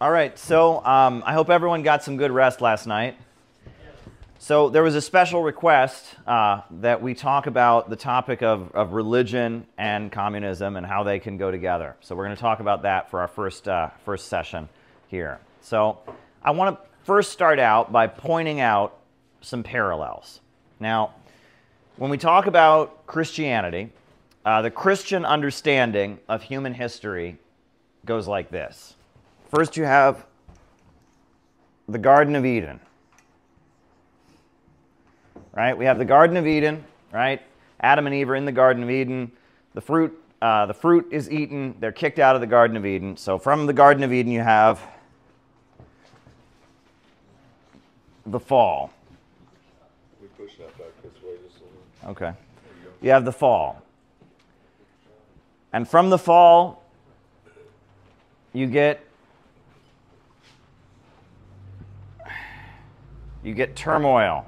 All right, so I hope everyone got some good rest last night. So there was a special request that we talk about the topic of religion and communism and how they can go together. So we're going to talk about that for our first session here. So I want to first start out by pointing out some parallels. Now, when we talk about Christianity, the Christian understanding of human history goes like this. First, you have the Garden of Eden, right? We have the Garden of Eden, right? Adam and Eve are in the Garden of Eden. The fruit is eaten. They're kicked out of the Garden of Eden. So from the Garden of Eden, you have the fall. We push that back this way just a little. Okay. You have the fall. And from the fall, you get turmoil,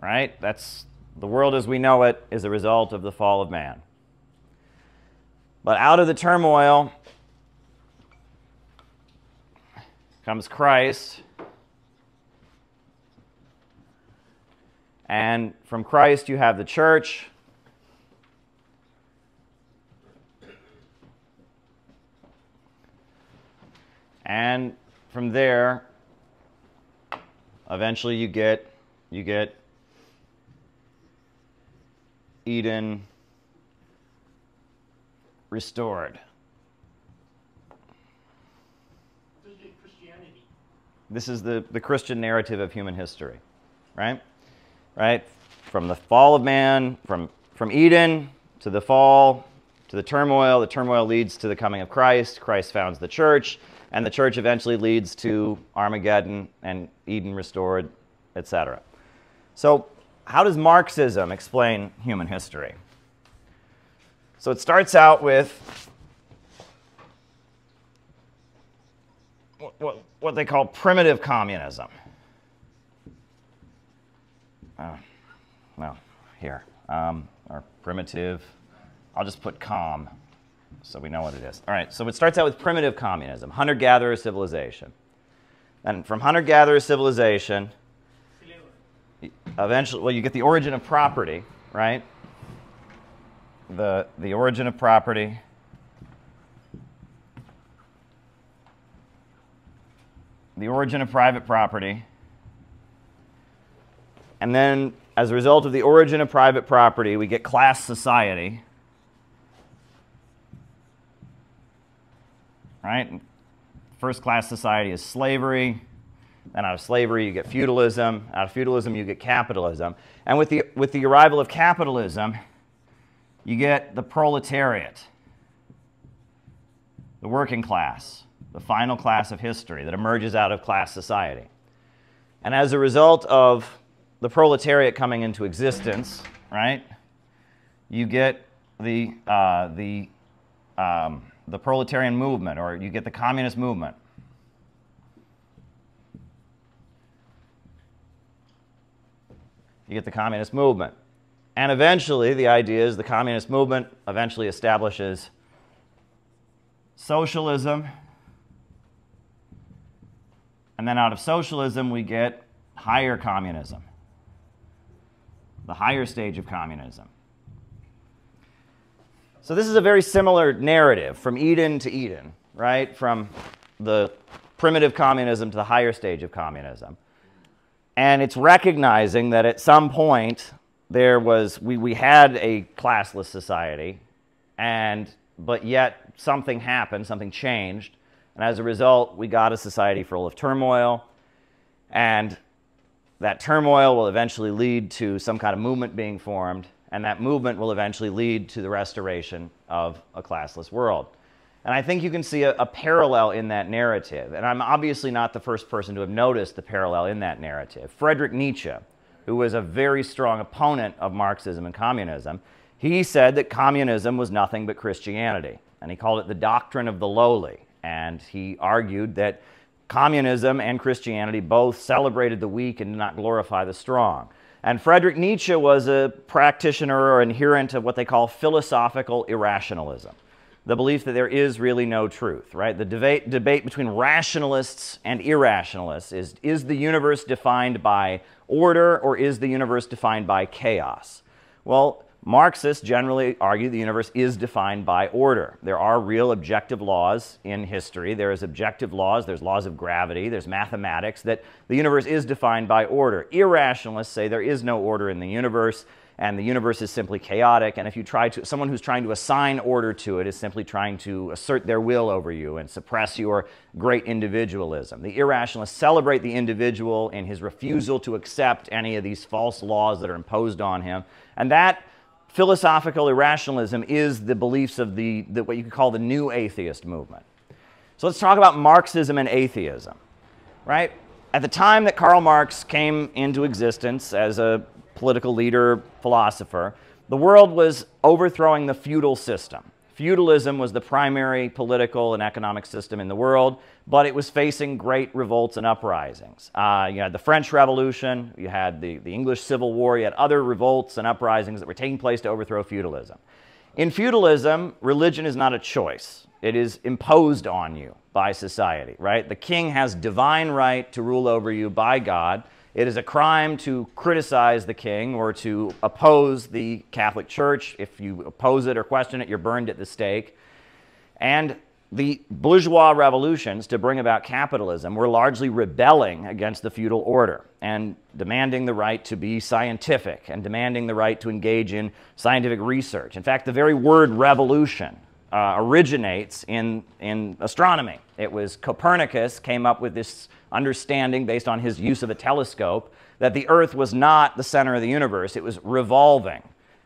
right? That's the world as we know it is a result of the fall of man. But out of the turmoil comes Christ, and from Christ you have the church, and from there eventually you get Eden restored. Christianity. This is the Christian narrative of human history, right? Right? From the fall of man, from Eden to the fall to the turmoil leads to the coming of Christ. Christ founds the church, and the church eventually leads to Armageddon and Eden restored, etc. So how does Marxism explain human history? So it starts out with what they call primitive communism. Well, here, or primitive, I'll just put com, so we know what it is. All right, so it starts out with primitive communism, hunter-gatherer civilization. And from hunter-gatherer civilization, eventually, well, you get the origin of property, right? The origin of property. The origin of private property. And then, as a result of the origin of private property, we get class society. Right? First class society is slavery. Then out of slavery you get feudalism. Out of feudalism you get capitalism. And with the arrival of capitalism, you get the proletariat, the working class, the final class of history that emerges out of class society. And as a result of the proletariat coming into existence, right, you get the proletarian movement, or you get the communist movement. You get the communist movement. And eventually, the idea is the communist movement eventually establishes socialism. And then out of socialism, we get higher communism, the higher stage of communism. So this is a very similar narrative from Eden to Eden, right? From the primitive communism to the higher stage of communism. And it's recognizing that at some point we had a classless society, but yet something happened, something changed, and as a result we got a society full of turmoil, and that turmoil will eventually lead to some kind of movement being formed, and that movement will eventually lead to the restoration of a classless world. And I think you can see a parallel in that narrative. And I'm obviously not the first person to have noticed the parallel in that narrative. Friedrich Nietzsche, who was a very strong opponent of Marxism and communism, he said that communism was nothing but Christianity. And he called it the doctrine of the lowly. And he argued that communism and Christianity both celebrated the weak and did not glorify the strong. And Friedrich Nietzsche was a practitioner or adherent of what they call philosophical irrationalism, the belief that there is really no truth, right? The debate between rationalists and irrationalists is the universe defined by order, or is the universe defined by chaos? Well, Marxists generally argue the universe is defined by order. There are real objective laws in history. There is objective laws, there's laws of gravity, there's mathematics, that the universe is defined by order. Irrationalists say there is no order in the universe, and the universe is simply chaotic, and if you try to, someone who's trying to assign order to it is simply trying to assert their will over you and suppress your great individualism. The irrationalists celebrate the individual in his refusal to accept any of these false laws that are imposed on him, and that philosophical irrationalism is the beliefs of what you could call the new atheist movement. So let's talk about Marxism and atheism, right? At the time that Karl Marx came into existence as a political leader, philosopher, the world was overthrowing the feudal system. Feudalism was the primary political and economic system in the world, but it was facing great revolts and uprisings. You had the French Revolution, you had the English Civil War, you had other revolts and uprisings that were taking place to overthrow feudalism. In feudalism, religion is not a choice. It is imposed on you by society, right? The king has divine right to rule over you by God. It is a crime to criticize the king or to oppose the Catholic Church. If you oppose it or question it, you're burned at the stake. And the bourgeois revolutions to bring about capitalism were largely rebelling against the feudal order and demanding the right to be scientific and demanding the right to engage in scientific research. In fact, the very word revolution originates in astronomy. It was Copernicus came up with this understanding based on his use of a telescope that the Earth was not the center of the universe, it was revolving.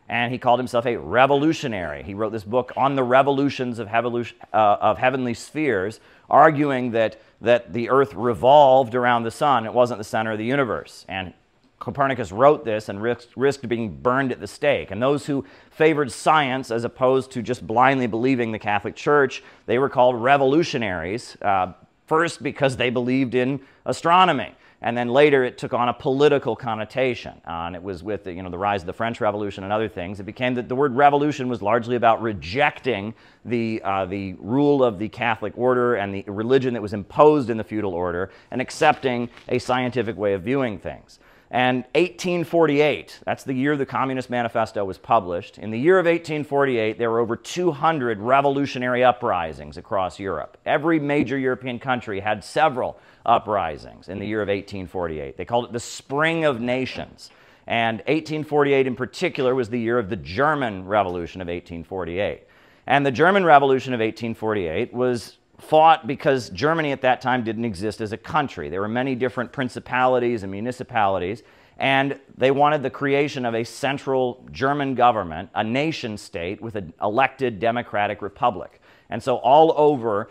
And he called himself a revolutionary. He wrote this book on the revolutions of heavenly spheres, arguing that the Earth revolved around the sun. It wasn't the center of the universe. And Copernicus wrote this and risked being burned at the stake. And those who favored science as opposed to just blindly believing the Catholic Church, they were called revolutionaries, first because they believed in astronomy. And then later it took on a political connotation. And it was with the rise of the French Revolution and other things. It became that the word revolution was largely about rejecting the rule of the Catholic order and the religion that was imposed in the feudal order and accepting a scientific way of viewing things. And 1848, that's the year the Communist Manifesto was published. In the year of 1848, there were over 200 revolutionary uprisings across Europe. Every major European country had several uprisings in the year of 1848. They called it the Spring of Nations. And 1848 in particular was the year of the German Revolution of 1848. And the German Revolution of 1848 was fought because Germany at that time didn't exist as a country. There were many different principalities and municipalities, and they wanted the creation of a central German government, a nation state with an elected democratic republic. And so all over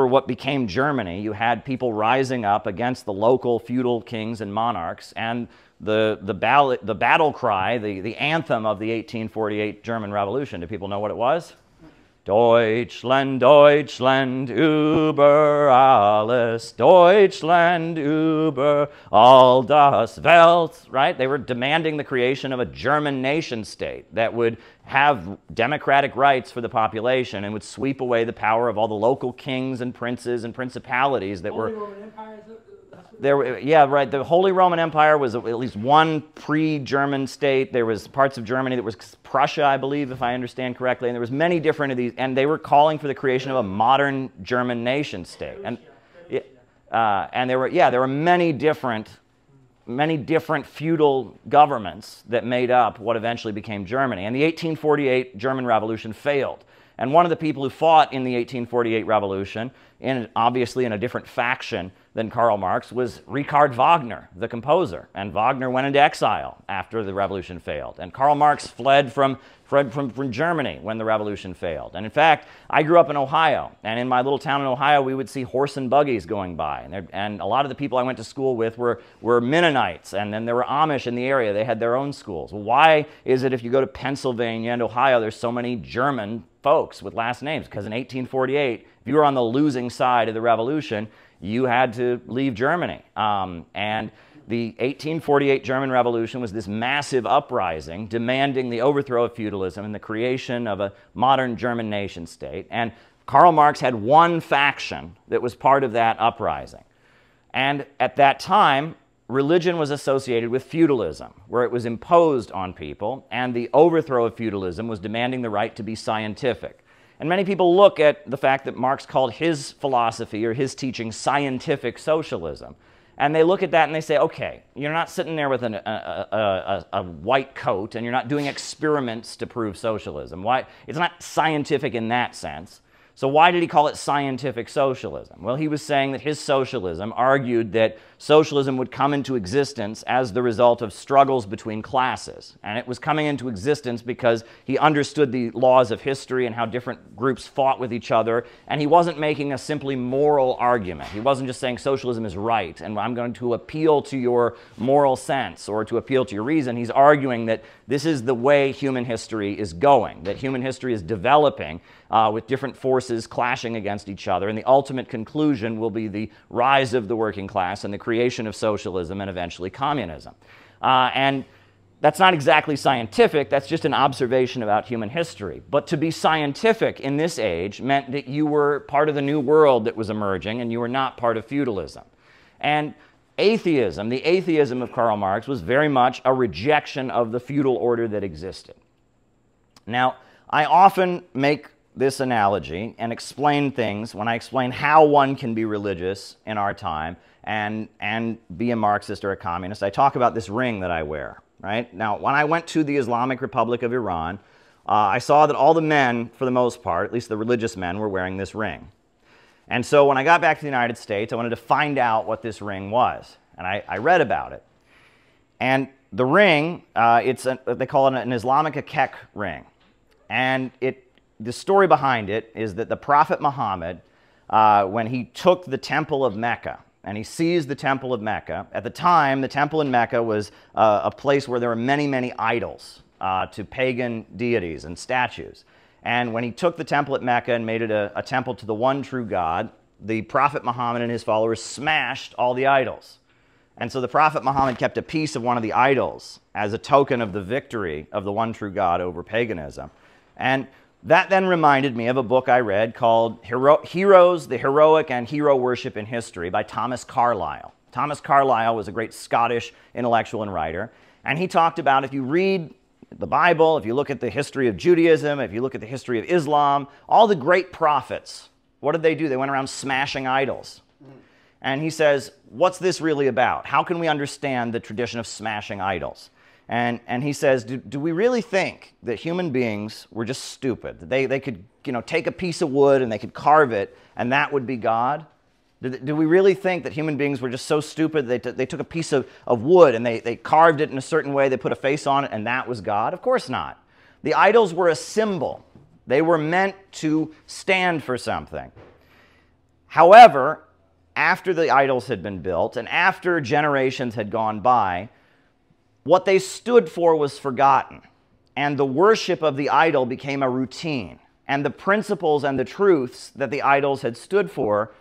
what became Germany, you had people rising up against the local feudal kings and monarchs, and the battle cry, the anthem of the 1848 German Revolution. Do people know what it was? Deutschland, Deutschland, über alles, Deutschland, über all das Welt, right? They were demanding the creation of a German nation state that would have democratic rights for the population and would sweep away the power of all the local kings and princes and principalities that were... Roman Empire, Yeah, right. The Holy Roman Empire was at least one pre-German state. There was parts of Germany that was Prussia, I believe, if I understand correctly. And there was many different of these, and they were calling for the creation of a modern German nation state. And there were many different feudal governments that made up what eventually became Germany. And the 1848 German Revolution failed. And one of the people who fought in the 1848 Revolution, obviously in a different faction than Karl Marx, was Richard Wagner, the composer. And Wagner went into exile after the revolution failed. And Karl Marx fled from Germany when the revolution failed. And in fact, I grew up in Ohio. And in my little town in Ohio, we would see horse and buggies going by. And a lot of the people I went to school with were Mennonites. And then there were Amish in the area. They had their own schools. Well, why is it if you go to Pennsylvania and Ohio, there's so many German folks with last names? Because in 1848, if you were on the losing side of the revolution, you had to leave Germany. And The 1848 German Revolution was this massive uprising demanding the overthrow of feudalism and the creation of a modern German nation state. And Karl Marx had one faction that was part of that uprising. And at that time, religion was associated with feudalism, where it was imposed on people, and the overthrow of feudalism was demanding the right to be scientific. And many people look at the fact that Marx called his philosophy or his teaching scientific socialism. And they look at that and they say, okay, you're not sitting there with a white coat and you're not doing experiments to prove socialism. Why? It's not scientific in that sense. So why did he call it scientific socialism? Well, he was saying that his socialism argued that socialism would come into existence as the result of struggles between classes. And it was coming into existence because he understood the laws of history and how different groups fought with each other. And he wasn't making a simply moral argument. He wasn't just saying socialism is right and I'm going to appeal to your moral sense or to appeal to your reason. He's arguing that this is the way human history is going, that human history is developing with different forces clashing against each other, and the ultimate conclusion will be the rise of the working class and the creation of socialism and eventually communism. And that's not exactly scientific, that's just an observation about human history. But to be scientific in this age meant that you were part of the new world that was emerging and you were not part of feudalism. And atheism, the atheism of Karl Marx, was very much a rejection of the feudal order that existed. Now, I often make this analogy and explain things when I explain how one can be religious in our time and be a Marxist or a communist. I talk about this ring that I wear, right? Now, when I went to the Islamic Republic of Iran, I saw that all the men, for the most part, at least the religious men, were wearing this ring. And so when I got back to the United States, I wanted to find out what this ring was. And I read about it. And the ring, they call it an Islamic Akek ring. And the story behind it is that the Prophet Muhammad, when he took the Temple of Mecca, and he seized the Temple of Mecca, at the time, the Temple in Mecca was a place where there were many, many idols to pagan deities and statues. And when he took the temple at Mecca and made it a temple to the one true God, the Prophet Muhammad and his followers smashed all the idols. And so the Prophet Muhammad kept a piece of one of the idols as a token of the victory of the one true God over paganism. And that then reminded me of a book I read called Heroes, the Heroic and Hero Worship in History by Thomas Carlyle. Thomas Carlyle was a great Scottish intellectual and writer. And he talked about, if you read the Bible, if you look at the history of Judaism, if you look at the history of Islam, all the great prophets, what did they do? They went around smashing idols. And he says, what's this really about? How can we understand the tradition of smashing idols? And he says, do we really think that human beings were just stupid? That they could take a piece of wood and they could carve it and that would be God? Do we really think that human beings were just so stupid that they took a piece of wood and they carved it in a certain way, they put a face on it and that was God? Of course not. The idols were a symbol. They were meant to stand for something. However, after the idols had been built and after generations had gone by, what they stood for was forgotten, and the worship of the idol became a routine, and the principles and the truths that the idols had stood for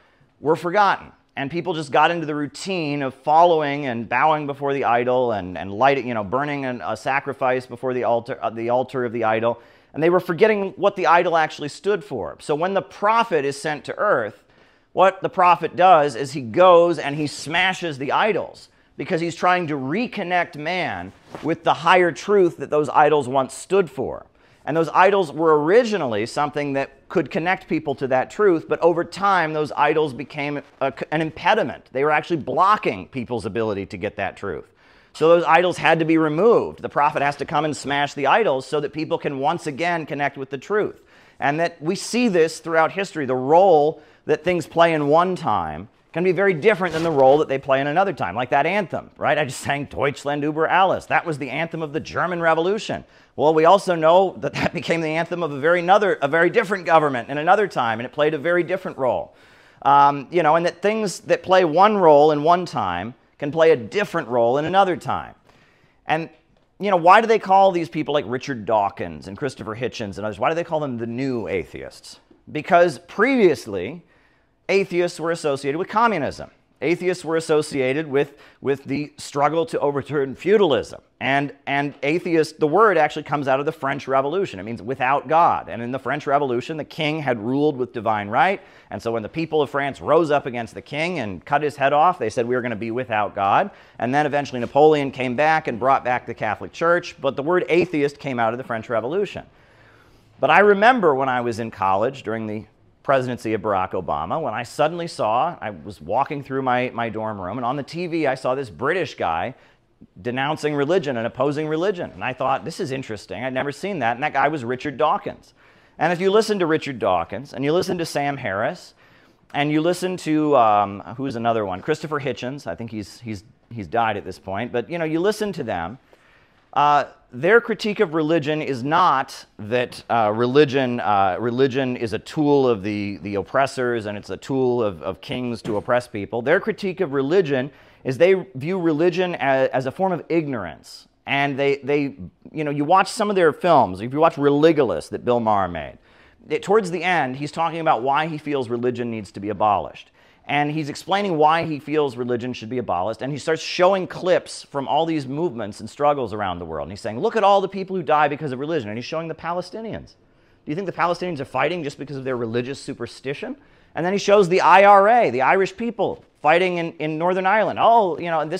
were forgotten, and people just got into the routine of following and bowing before the idol and lighting, burning a sacrifice before the altar of the idol, and they were forgetting what the idol actually stood for. So when the prophet is sent to earth, what the prophet does is he goes and he smashes the idols, because he's trying to reconnect man with the higher truth that those idols once stood for. And those idols were originally something that could connect people to that truth, but over time those idols became an impediment. They were actually blocking people's ability to get that truth. So those idols had to be removed. The prophet has to come and smash the idols so that people can once again connect with the truth. And that we see this throughout history. The role that things play in one time can be very different than the role that they play in another time, like that anthem, right? I just sang Deutschland über alles. That was the anthem of the German Revolution. Well, we also know that that became the anthem of a very different government in another time, and it played a very different role. And that things that play one role in one time can play a different role in another time. And, why do they call these people like Richard Dawkins and Christopher Hitchens and others, why do they call them the new atheists? Because previously, atheists were associated with communism. Atheists were associated with the struggle to overturn feudalism. And atheist, the word actually comes out of the French Revolution. It means without God. And in the French Revolution, the king had ruled with divine right. And so when the people of France rose up against the king and cut his head off, they said, we were going to be without God. And then eventually Napoleon came back and brought back the Catholic Church. But the word atheist came out of the French Revolution. But I remember when I was in college during the presidency of Barack Obama, when I suddenly saw, I was walking through my dorm room, and on the TV I saw this British guy denouncing religion and opposing religion. And I thought, this is interesting. I'd never seen that. And that guy was Richard Dawkins. And if you listen to Richard Dawkins, and you listen to Sam Harris, and you listen to, who's another one? Christopher Hitchens. I think he's died at this point. But, you listen to them. Their critique of religion is not that religion is a tool of the oppressors and it's a tool of kings to oppress people. Their critique of religion is they view religion as a form of ignorance. And you watch some of their films, if you watch Religulous that Bill Maher made, towards the end he's talking about why he feels religion needs to be abolished. And he's explaining why he feels religion should be abolished. And he starts showing clips from all these movements and struggles around the world. And he's saying, look at all the people who die because of religion. And he's showing the Palestinians. Do you think the Palestinians are fighting just because of their religious superstition? And then he shows the IRA, the Irish people, fighting in Northern Ireland. Oh,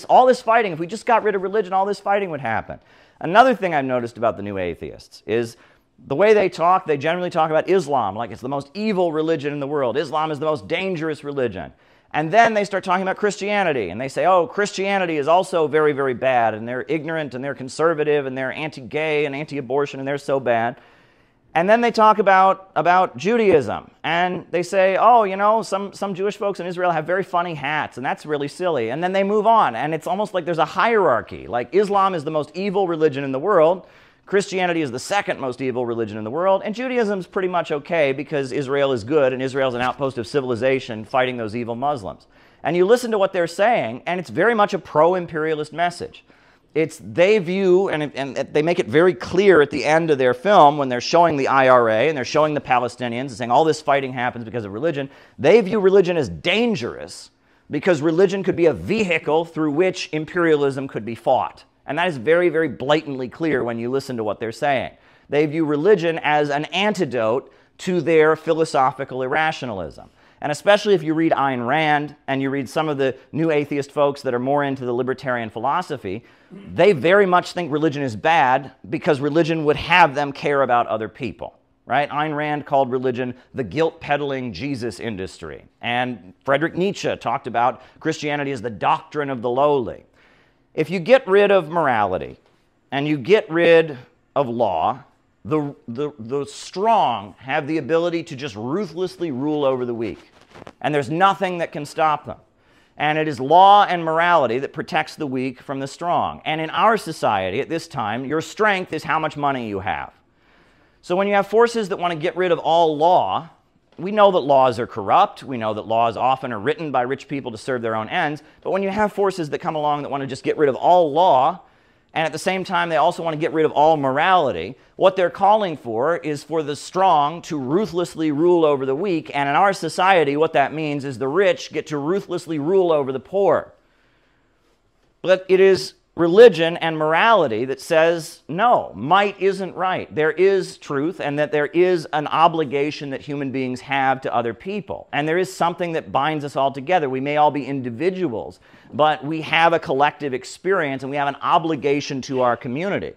all this fighting, if we just got rid of religion, all this fighting would happen. Another thing I've noticed about the new atheists is the way they talk, they generally talk about Islam like it's the most evil religion in the world. Islam is the most dangerous religion. And then they start talking about Christianity, and they say, oh, Christianity is also very, very bad, and they're ignorant, and they're conservative, and they're anti-gay and anti-abortion, and they're so bad. And then they talk about Judaism, and they say, oh, some Jewish folks in Israel have very funny hats, and that's really silly. And then they move on, and it's almost like there's a hierarchy. Like Islam is the most evil religion in the world, Christianity is the second most evil religion in the world, and Judaism's pretty much okay because Israel is good and Israel's an outpost of civilization fighting those evil Muslims. And you listen to what they're saying, and it's very much a pro-imperialist message. They view, and they make it very clear at the end of their film when they're showing the IRA and they're showing the Palestinians and saying all this fighting happens because of religion. They view religion as dangerous because religion could be a vehicle through which imperialism could be fought. And that is very, very blatantly clear when you listen to what they're saying. They view religion as an antidote to their philosophical irrationalism. And especially if you read Ayn Rand and you read some of the new atheist folks that are more into the libertarian philosophy, they very much think religion is bad because religion would have them care about other people. Right? Ayn Rand called religion the guilt-peddling Jesus industry. And Friedrich Nietzsche talked about Christianity as the doctrine of the lowly. If you get rid of morality and you get rid of law, the strong have the ability to just ruthlessly rule over the weak. And there's nothing that can stop them. And it is law and morality that protects the weak from the strong. And in our society at this time, your strength is how much money you have. So when you have forces that want to get rid of all law, we know that laws are corrupt. We know that laws often are written by rich people to serve their own ends. But when you have forces that come along that want to just get rid of all law, and at the same time they also want to get rid of all morality, what they're calling for is for the strong to ruthlessly rule over the weak. And in our society, what that means is the rich get to ruthlessly rule over the poor. But it is religion and morality that says, no, might isn't right. There is truth, and that there is an obligation that human beings have to other people. And there is something that binds us all together. We may all be individuals, but we have a collective experience, and we have an obligation to our community.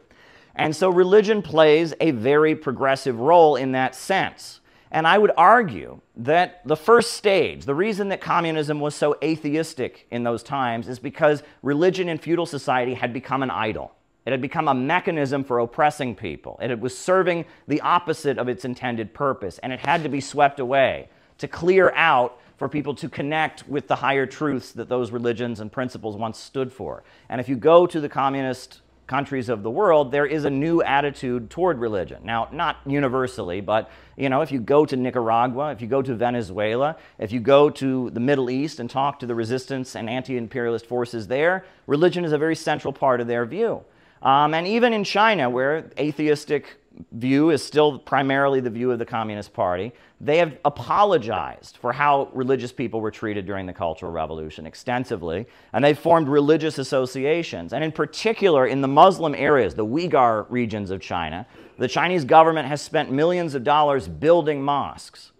And so religion plays a very progressive role in that sense. And I would argue that the first stage, the reason that communism was so atheistic in those times is because religion in feudal society had become an idol. It had become a mechanism for oppressing people. It was serving the opposite of its intended purpose, and it had to be swept away to clear out for people to connect with the higher truths that those religions and principles once stood for. And if you go to the communist countries of the world, there is a new attitude toward religion. Now, not universally, but if you go to Nicaragua, if you go to Venezuela, if you go to the Middle East and talk to the resistance and anti-imperialist forces there, religion is a very central part of their view. And even in China, where atheistic view is still primarily the view of the Communist Party, they have apologized for how religious people were treated during the Cultural Revolution extensively, and they've formed religious associations. And in particular, in the Muslim areas, the Uyghur regions of China, the Chinese government has spent millions of dollars building mosques,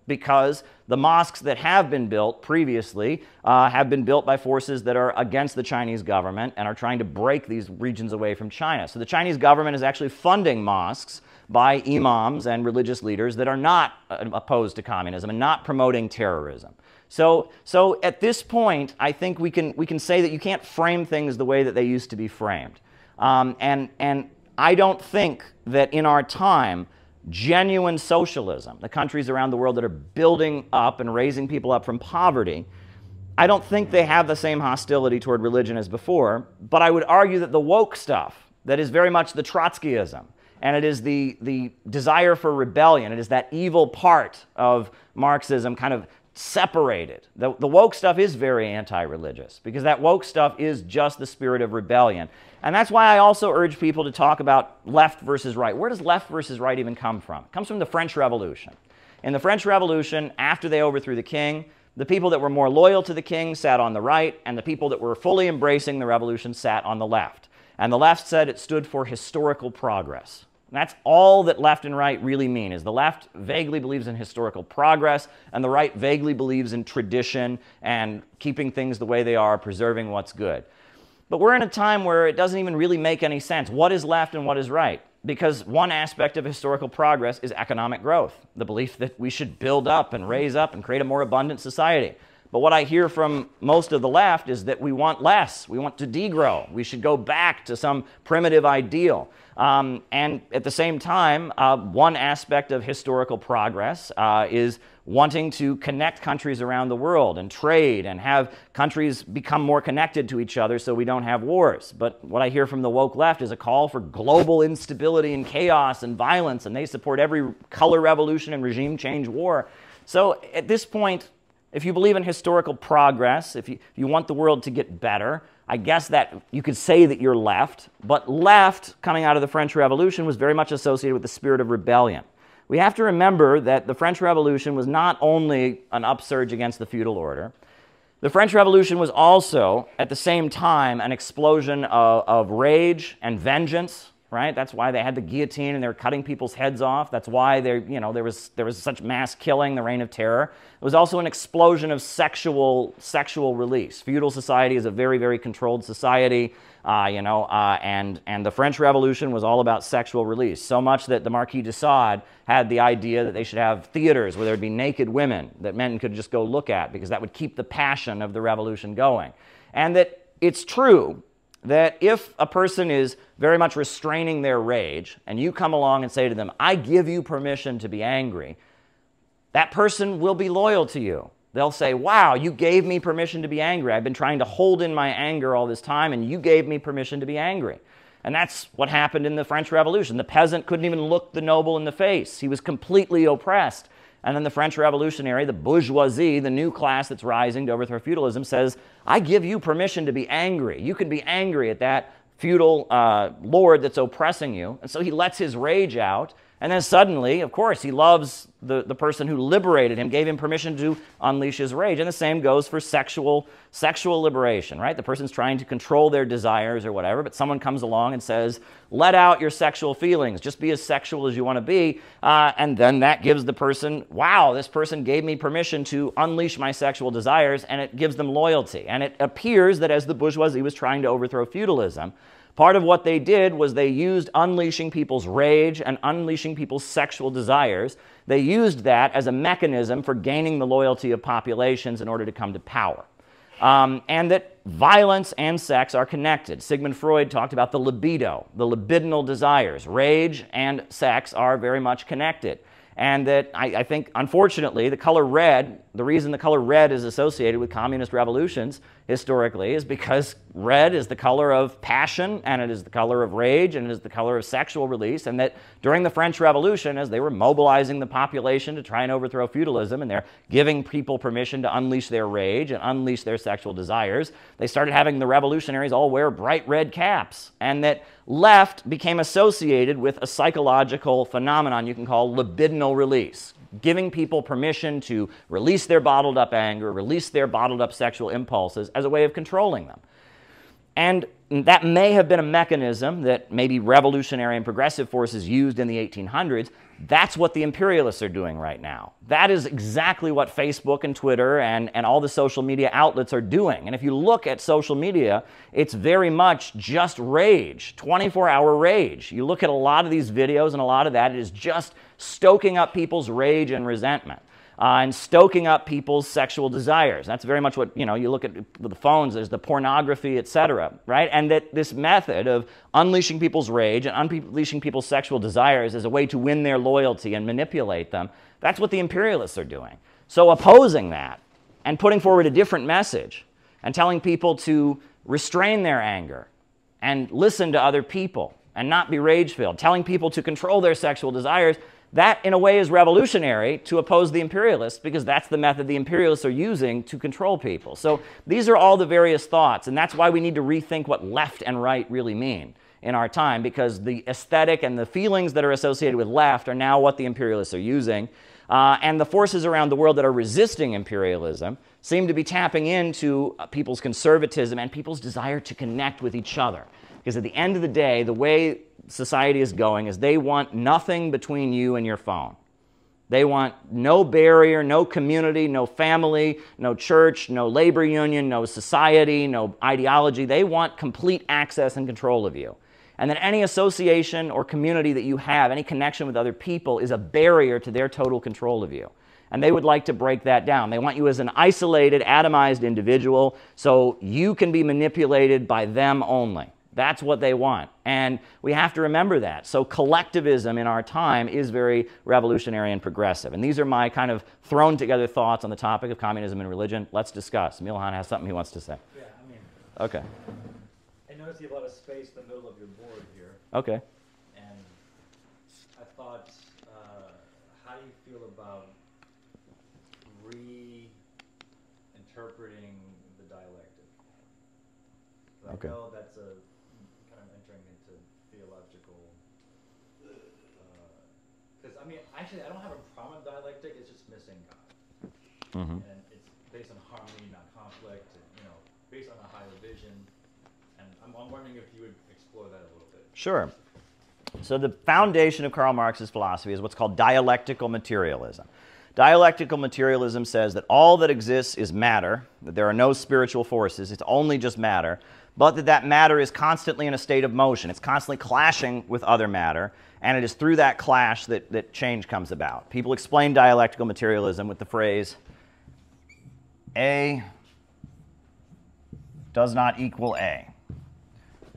because the mosques that have been built previously have been built by forces that are against the Chinese government and are trying to break these regions away from China. So the Chinese government is actually funding mosques by imams and religious leaders that are not opposed to communism and not promoting terrorism. So at this point, I think we can say that you can't frame things the way that they used to be framed. And I don't think that in our time, genuine socialism, the countries around the world that are building up and raising people up from poverty, I don't think they have the same hostility toward religion as before, but I would argue that the woke stuff, that is very much the Trotskyism, and it is the desire for rebellion, it is that evil part of Marxism kind of separated. The woke stuff is very anti-religious, because that woke stuff is just the spirit of rebellion. And that's why I also urge people to talk about left versus right. Where does left versus right even come from? It comes from the French Revolution. In the French Revolution, after they overthrew the king, the people that were more loyal to the king sat on the right, and the people that were fully embracing the revolution sat on the left. And the left said it stood for historical progress. And that's all that left and right really mean, is the left vaguely believes in historical progress, and the right vaguely believes in tradition and keeping things the way they are, preserving what's good. But we're in a time where it doesn't even really make any sense. What is left and what is right? Because one aspect of historical progress is economic growth, the belief that we should build up and raise up and create a more abundant society. But what I hear from most of the left is that we want less. We want to degrow. We should go back to some primitive ideal. And at the same time, one aspect of historical progress is wanting to connect countries around the world and trade and have countries become more connected to each other so we don't have wars. But what I hear from the woke left is a call for global instability and chaos and violence, and they support every color revolution and regime change war. So at this point, if you believe in historical progress, if you want the world to get better, I guess that you could say that you're left. But left, coming out of the French Revolution, was very much associated with the spirit of rebellion. We have to remember that the French Revolution was not only an upsurge against the feudal order. The French Revolution was also, at the same time, an explosion of rage and vengeance. Right? That's why they had the guillotine and they were cutting people's heads off. That's why there was such mass killing, the Reign of Terror. It was also an explosion of sexual release. Feudal society is a very, very controlled society, and the French Revolution was all about sexual release. So much that the Marquis de Sade had the idea that they should have theaters where there'd be naked women that men could just go look at, because that would keep the passion of the revolution going. And that it's true that if a person is very much restraining their rage, and you come along and say to them, I give you permission to be angry, that person will be loyal to you. They'll say, wow, you gave me permission to be angry. I've been trying to hold in my anger all this time, and you gave me permission to be angry. And that's what happened in the French Revolution. The peasant couldn't even look the noble in the face. He was completely oppressed. And then the French revolutionary, the bourgeoisie, the new class that's rising to overthrow feudalism, says, I give you permission to be angry. You can be angry at that feudal lord that's oppressing you. And so he lets his rage out. And then suddenly, of course, he loves the person who liberated him, gave him permission to unleash his rage. And the same goes for sexual liberation, right? The person's trying to control their desires or whatever, but someone comes along and says, let out your sexual feelings. Just be as sexual as you want to be. And then that gives the person, wow, this person gave me permission to unleash my sexual desires, and it gives them loyalty. And it appears that as the bourgeoisie was trying to overthrow feudalism, part of what they did was they used unleashing people's rage and unleashing people's sexual desires. They used that as a mechanism for gaining the loyalty of populations in order to come to power. And that violence and sex are connected. Sigmund Freud talked about the libido, the libidinal desires. Rage and sex are very much connected. And that I think, unfortunately, the color red, the reason the color red is associated with communist revolutions historically is because red is the color of passion, and it is the color of rage, and it is the color of sexual release. And that during the French Revolution, as they were mobilizing the population to try and overthrow feudalism, and they're giving people permission to unleash their rage and unleash their sexual desires, they started having the revolutionaries all wear bright red caps. And that left became associated with a psychological phenomenon you can call libidinal release, giving people permission to release their bottled up anger, release their bottled up sexual impulses as a way of controlling them. And that may have been a mechanism that maybe revolutionary and progressive forces used in the 1800s. That's what the imperialists are doing right now. That is exactly what Facebook and Twitter and all the social media outlets are doing. And if you look at social media, it's very much just rage, 24-hour rage. You look at a lot of these videos, and a lot of that is just stoking up people's rage and resentment. And stoking up people's sexual desires. That's very much what, you look at the phones, there's the pornography, etc., right? And that this method of unleashing people's rage and unleashing people's sexual desires as a way to win their loyalty and manipulate them, that's what the imperialists are doing. So opposing that and putting forward a different message and telling people to restrain their anger and listen to other people and not be rage-filled, telling people to control their sexual desires, that, in a way, is revolutionary to oppose the imperialists, because that's the method the imperialists are using to control people. So these are all the various thoughts, and that's why we need to rethink what left and right really mean in our time, because the aesthetic and the feelings that are associated with left are now what the imperialists are using. And the forces around the world that are resisting imperialism seem to be tapping into people's conservatism and people's desire to connect with each other. Because at the end of the day, the way society is going is they want nothing between you and your phone. They want no barrier, no community, no family, no church, no labor union, no society, no ideology. They want complete access and control of you. And then any association or community that you have, any connection with other people, is a barrier to their total control of you. And they would like to break that down. They want you as an isolated, atomized individual so you can be manipulated by them only. That's what they want. And we have to remember that. So collectivism in our time is very revolutionary and progressive. And these are my kind of thrown together thoughts on the topic of communism and religion. Let's discuss. Milhan has something he wants to say. Yeah, Okay. I noticed you have a lot of space in the middle of your board here. Okay. And I thought, how do you feel about reinterpreting the dialectic? I know that's a kind of entering into theological, because actually I don't have a problem with dialectic, it's just missing God. Mm-hmm. And it's based on harmony, not conflict, and, based on a higher vision. And I'm wondering if you would explore that a little bit. Sure. So the foundation of Karl Marx's philosophy is what's called dialectical materialism. Dialectical materialism says that all that exists is matter, that there are no spiritual forces, it's only just matter, but that matter is constantly in a state of motion. It's constantly clashing with other matter, and it is through that clash that change comes about. People explain dialectical materialism with the phrase, A does not equal A,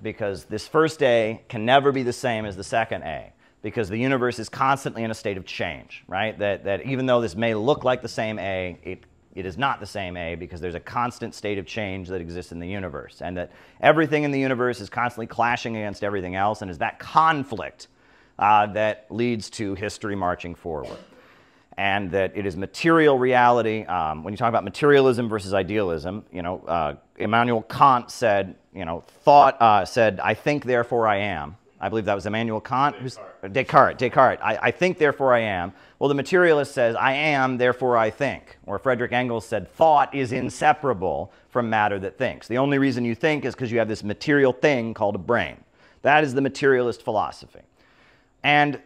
because this first A can never be the same as the second A, because the universe is constantly in a state of change, right? That even though this may look like the same A, it is not the same A, because there's a constant state of change that exists in the universe, and that everything in the universe is constantly clashing against everything else, and is that conflict that leads to history marching forward. And that it is material reality. When you talk about materialism versus idealism, Immanuel Kant said, thought said, I think, therefore I am. I believe that was Immanuel Kant. Descartes. I think, therefore I am. Well, the materialist says, I am, therefore I think. Or Frederick Engels said, thought is inseparable from matter that thinks. The only reason you think is because you have this material thing called a brain. That is the materialist philosophy. And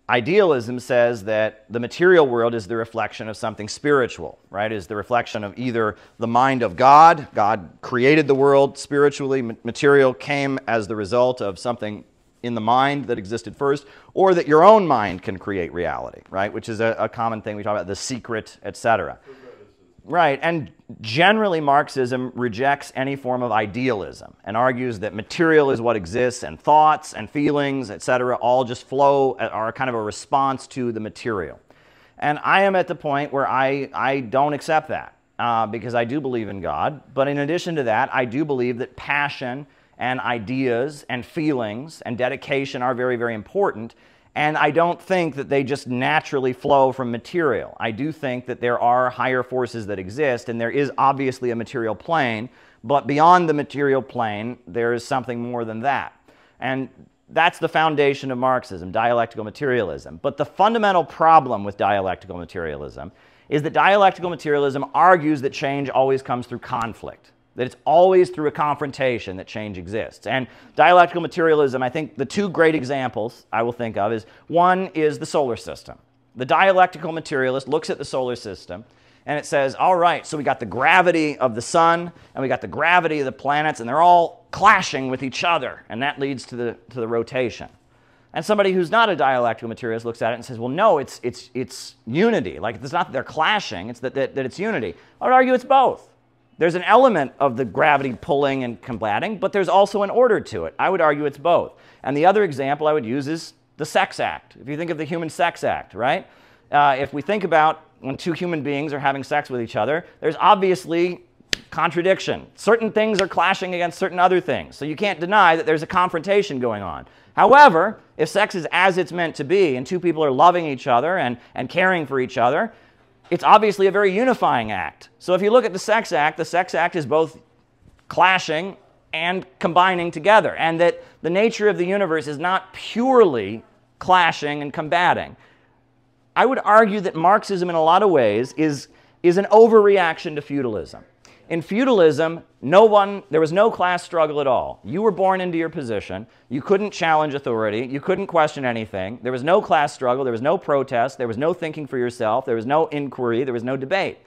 idealism says that the material world is the reflection of something spiritual, right? Is the reflection of either the mind of God. God created the world spiritually. Material came as the result of something in the mind that existed first, or that your own mind can create reality, right? Which is a common thing. We talk about The Secret, etc. Right, and generally Marxism rejects any form of idealism and argues that material is what exists, and thoughts and feelings, etc., all just flow, are kind of a response to the material. And I am at the point where I don't accept that, because I do believe in God, but in addition to that, I do believe that passion and ideas and feelings and dedication are very, very important. And I don't think that they just naturally flow from material. I do think that there are higher forces that exist, and there is obviously a material plane, but beyond the material plane, there is something more than that. And that's the foundation of Marxism, dialectical materialism. But the fundamental problem with dialectical materialism is that dialectical materialism argues that change always comes through conflict, that it's always through a confrontation that change exists. And dialectical materialism, I think the two great examples I will think of is, one is the solar system. The dialectical materialist looks at the solar system and it says, all right, so we got the gravity of the sun and we got the gravity of the planets, and they're all clashing with each other, and that leads to the rotation. And somebody who's not a dialectical materialist looks at it and says, well, no, it's unity. Like, it's not that they're clashing, it's that it's unity. I would argue it's both. There's an element of the gravity pulling and combating, but there's also an order to it. I would argue it's both. And the other example I would use is the sex act. If you think of the human sex act, right? If we think about when two human beings are having sex with each other, there's obviously contradiction. Certain things are clashing against certain other things. So you can't deny that there's a confrontation going on. However, if sex is as it's meant to be and two people are loving each other and caring for each other, it's obviously a very unifying act. So if you look at the sex act is both clashing and combining together, and that the nature of the universe is not purely clashing and combating. I would argue that Marxism in a lot of ways is an overreaction to feudalism. In feudalism, there was no class struggle at all. You were born into your position. You couldn't challenge authority. You couldn't question anything. There was no class struggle. There was no protest. There was no thinking for yourself. There was no inquiry. There was no debate.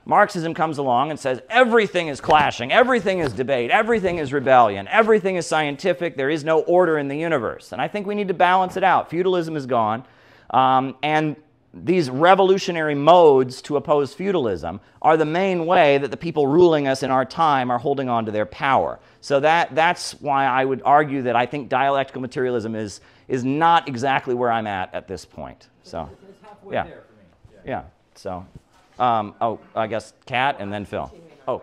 Marxism comes along and says everything is clashing. Everything is debate. Everything is rebellion. Everything is scientific. There is no order in the universe. And I think we need to balance it out. Feudalism is gone. And these revolutionary modes to oppose feudalism are the main way that the people ruling us in our time are holding on to their power. So that's why I would argue that I think dialectical materialism is not exactly where I'm at this point. So, It's halfway yeah. there for me. Yeah. So, I guess Kat and then Phil. Oh,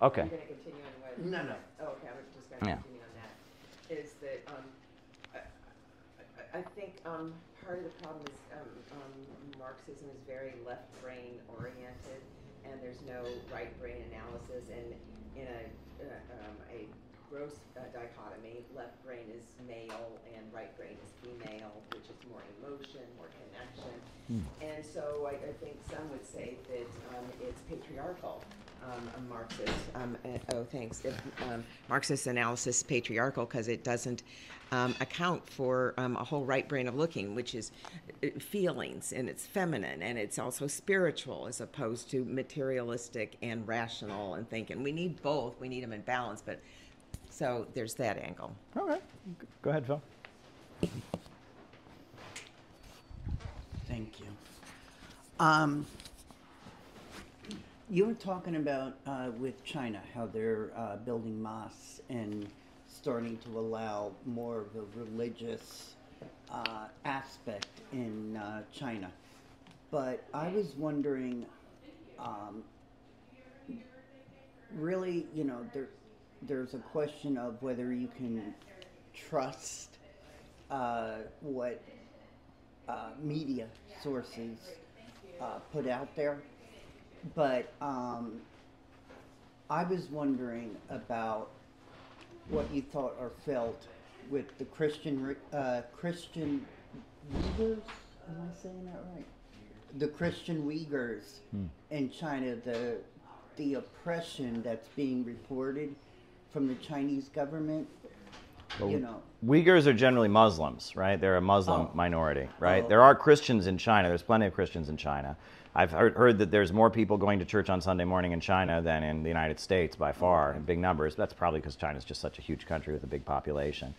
okay. You're going to continue on what? No. Oh, okay, I was just going to Yeah. continue on that. Is that I think part of the problem is Marxism is very left brain oriented, and there's no right brain analysis. And in a gross dichotomy, left brain is male and right brain is female, which is more emotion, more connection. And so I think some would say that it's patriarchal. Marxist analysis is patriarchal because it doesn't account for a whole right brain of looking, which is feelings, and it's feminine, and it's also spiritual as opposed to materialistic and rational and thinking. We need both. We need them in balance. But so there's that angle. Okay. Go ahead, Phil. Thank you. You were talking about with China, how they're building mosques and starting to allow more of a religious aspect in China. But I was wondering, really, there's a question of whether you can trust what media sources put out there. But I was wondering about what you thought or felt with the Christian Uyghurs. Am I saying that right? The Christian Uyghurs in China, the oppression that's being reported from the Chinese government. Well, Uyghurs are generally Muslims, right? They're a Muslim minority, right? There are Christians in China. There's plenty of Christians in China. I've heard that there's more people going to church on Sunday morning in China than in the United States by far, in big numbers. That's probably because China's just such a huge country with a big population.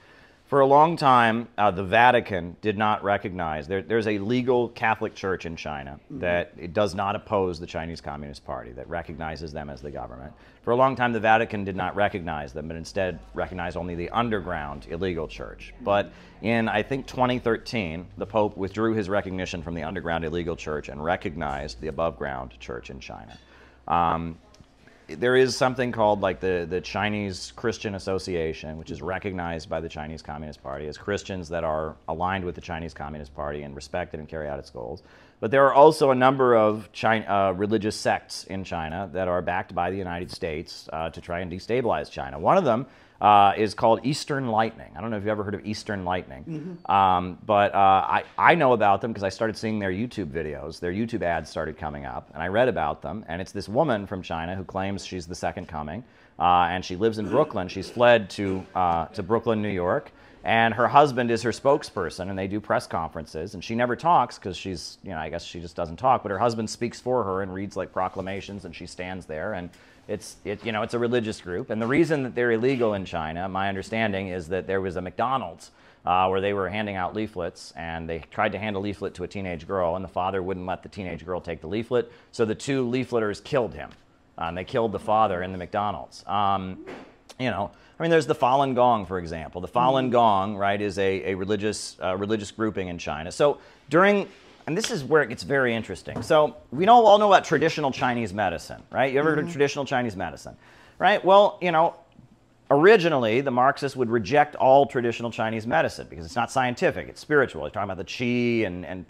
For a long time, the Vatican did not recognize, there's a legal Catholic Church in China that it does not oppose the Chinese Communist Party, that recognizes them as the government. For a long time, the Vatican did not recognize them, but instead recognized only the underground illegal church. But in, I think, 2013, the Pope withdrew his recognition from the underground illegal church and recognized the above-ground church in China. There is something called like the Chinese Christian Association, which is recognized by the Chinese Communist Party as Christians that are aligned with the Chinese Communist Party and respected and carry out its goals. But there are also a number of religious sects in China that are backed by the United States to try and destabilize China. One of them is called Eastern Lightning. I don't know if you've ever heard of Eastern Lightning, but I know about them because I started seeing their YouTube videos. Their YouTube ads started coming up, and I read about them. And it's this woman from China who claims she's the second coming, and she lives in Brooklyn. She's fled to Brooklyn, New York. And her husband is her spokesperson, and they do press conferences. And she never talks because she's, I guess she just doesn't talk. But her husband speaks for her and reads like proclamations, and she stands there. And it's a religious group. And the reason that they're illegal in China, my understanding, is that there was a McDonald's where they were handing out leaflets, and they tried to hand a leaflet to a teenage girl, and the father wouldn't let the teenage girl take the leaflet. So the two leafleters killed him. They killed the father in the McDonald's. There's the Falun Gong, for example. The Falun Gong, right, is a religious grouping in China. So and this is where it gets very interesting. So we all know about traditional Chinese medicine, right? You ever heard of traditional Chinese medicine, right? Well, originally the Marxists would reject all traditional Chinese medicine because it's not scientific, it's spiritual. They're talking about the qi and.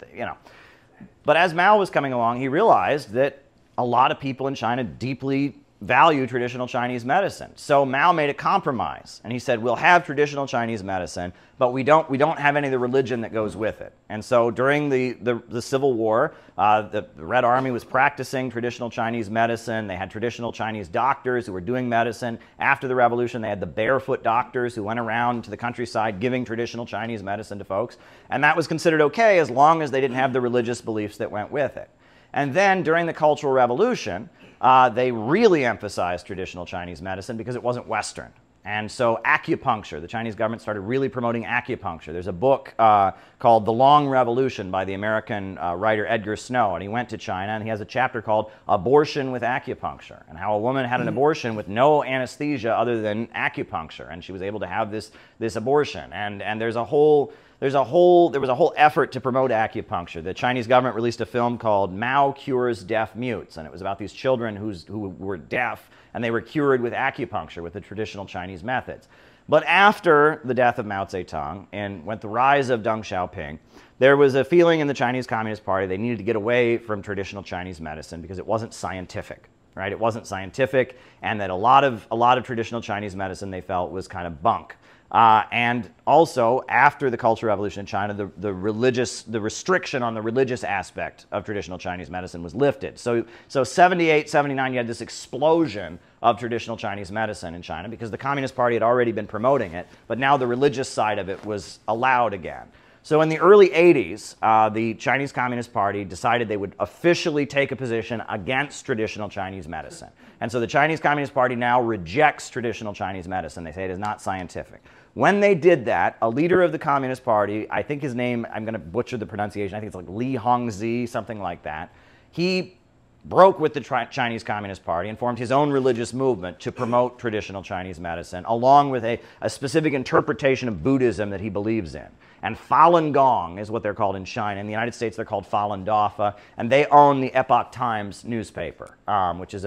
But as Mao was coming along, he realized that a lot of people in China deeply value traditional Chinese medicine. So Mao made a compromise, and he said, we'll have traditional Chinese medicine, but we don't have any of the religion that goes with it. And so during the Civil War, the Red Army was practicing traditional Chinese medicine. They had traditional Chinese doctors who were doing medicine. After the revolution, they had the barefoot doctors who went around to the countryside giving traditional Chinese medicine to folks. And that was considered okay as long as they didn't have the religious beliefs that went with it. And then during the Cultural Revolution, they really emphasized traditional Chinese medicine because it wasn't Western. And so acupuncture, the Chinese government started really promoting acupuncture. There's a book called The Long Revolution by the American writer Edgar Snow, and he went to China, and he has a chapter called Abortion with Acupuncture, and how a woman had an abortion with no anesthesia other than acupuncture, and she was able to have this abortion. And there was a whole effort to promote acupuncture. The Chinese government released a film called Mao Cures Deaf Mutes, and it was about these children who were deaf, and they were cured with acupuncture, with the traditional Chinese methods. But after the death of Mao Zedong and with the rise of Deng Xiaoping, there was a feeling in the Chinese Communist Party they needed to get away from traditional Chinese medicine because it wasn't scientific, right? It wasn't scientific, and that a lot of traditional Chinese medicine they felt was kind of bunk. And also, after the Cultural Revolution in China, the restriction on the religious aspect of traditional Chinese medicine was lifted. So 78, 79, you had this explosion of traditional Chinese medicine in China because the Communist Party had already been promoting it, but now the religious side of it was allowed again. So in the early 80s, the Chinese Communist Party decided they would officially take a position against traditional Chinese medicine. And so the Chinese Communist Party now rejects traditional Chinese medicine. They say it is not scientific. When they did that, a leader of the Communist Party, I think his name, I'm going to butcher the pronunciation, I think it's like Li Hongzhi, something like that, he broke with the Chinese Communist Party and formed his own religious movement to promote traditional Chinese medicine, along with a specific interpretation of Buddhism that he believes in. And Falun Gong is what they're called in China. In the United States, they're called Falun Dafa, and they own the Epoch Times newspaper, which is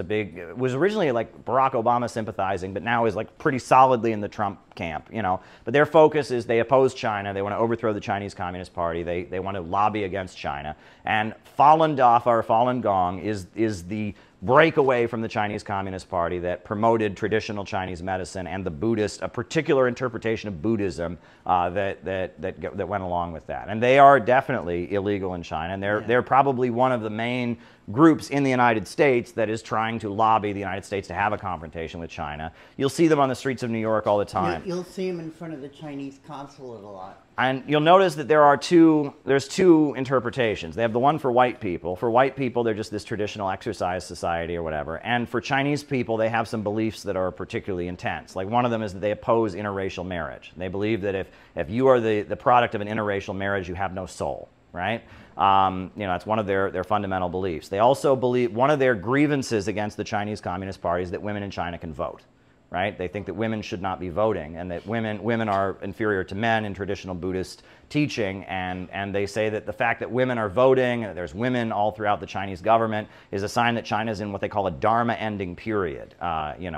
was originally like Barack Obama sympathizing, but now is like pretty solidly in the Trump camp, But their focus is they oppose China. They want to overthrow the Chinese Communist Party. They want to lobby against China. And Falun Dafa or Falun Gong is the break away from the Chinese Communist Party that promoted traditional Chinese medicine and a particular interpretation of Buddhism that went along with that. And they are definitely illegal in China, and they're probably one of the main groups in the United States that is trying to lobby the United States to have a confrontation with China. You'll see them on the streets of New York all the time. You'll see them in front of the Chinese consulate a lot. And you'll notice that there's two interpretations. They have the one for white people. For white people, they're just this traditional exercise society or whatever. And for Chinese people, they have some beliefs that are particularly intense. Like one of them is that they oppose interracial marriage. They believe that if you are the product of an interracial marriage, you have no soul, right? It's one of their fundamental beliefs. They also believe one of their grievances against the Chinese Communist Party is that women in China can vote. right? They think that women should not be voting and that women are inferior to men in traditional Buddhist teaching, and they say that the fact that women are voting, and there's women all throughout the Chinese government, is a sign that China's in what they call a Dharma ending period,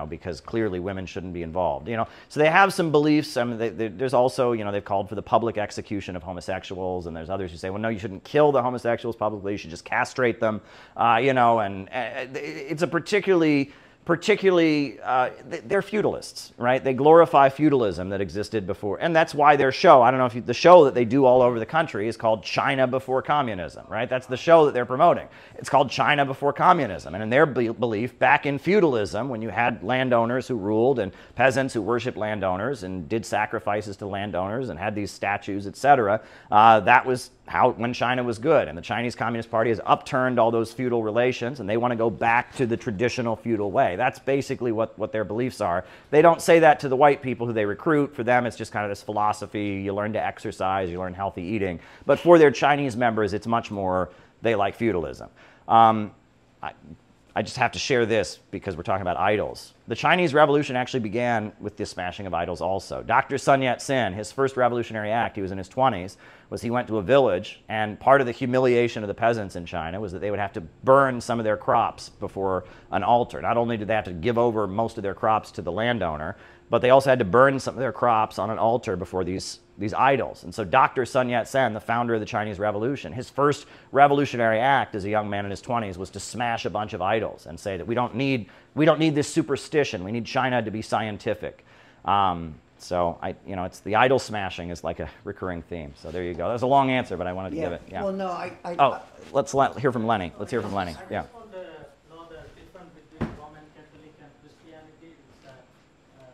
because clearly women shouldn't be involved, So they have some beliefs. I mean, there's also, they've called for the public execution of homosexuals, and there's others who say, well, no, you shouldn't kill the homosexuals publicly, you should just castrate them, and it's a particularly they're feudalists, right? They glorify feudalism that existed before, and that's why their show, I don't know if the show that they do all over the country is called China Before Communism, right? That's the show that they're promoting. It's called China Before Communism, and in their belief, back in feudalism, when you had landowners who ruled and peasants who worshipped landowners and did sacrifices to landowners and had these statues, etc., that was when China was good, and the Chinese Communist Party has upturned all those feudal relations, and they want to go back to the traditional feudal way. That's basically what their beliefs are. They don't say that to the white people who they recruit. For them, it's just kind of this philosophy. You learn to exercise, you learn healthy eating. But for their Chinese members, it's much more they like feudalism. I just have to share this because we're talking about idols. The Chinese Revolution actually began with the smashing of idols also. Dr. Sun Yat-sen, his first revolutionary act, he was in his 20s, was he went to a village, and part of the humiliation of the peasants in China was that they would have to burn some of their crops before an altar. Not only did they have to give over most of their crops to the landowner, but they also had to burn some of their crops on an altar before these idols. And so Dr. Sun Yat-sen, the founder of the Chinese Revolution, his first revolutionary act as a young man in his 20s was to smash a bunch of idols and say that we don't need this superstition. We need China to be scientific. So it's the idol smashing is like a recurring theme. So there you go. That was a long answer, but I wanted to give it. Yeah. Well, no, Let's hear from Lenny. Let's hear from Lenny. Yeah. I just want to know the difference between Roman Catholic and Christianity. It's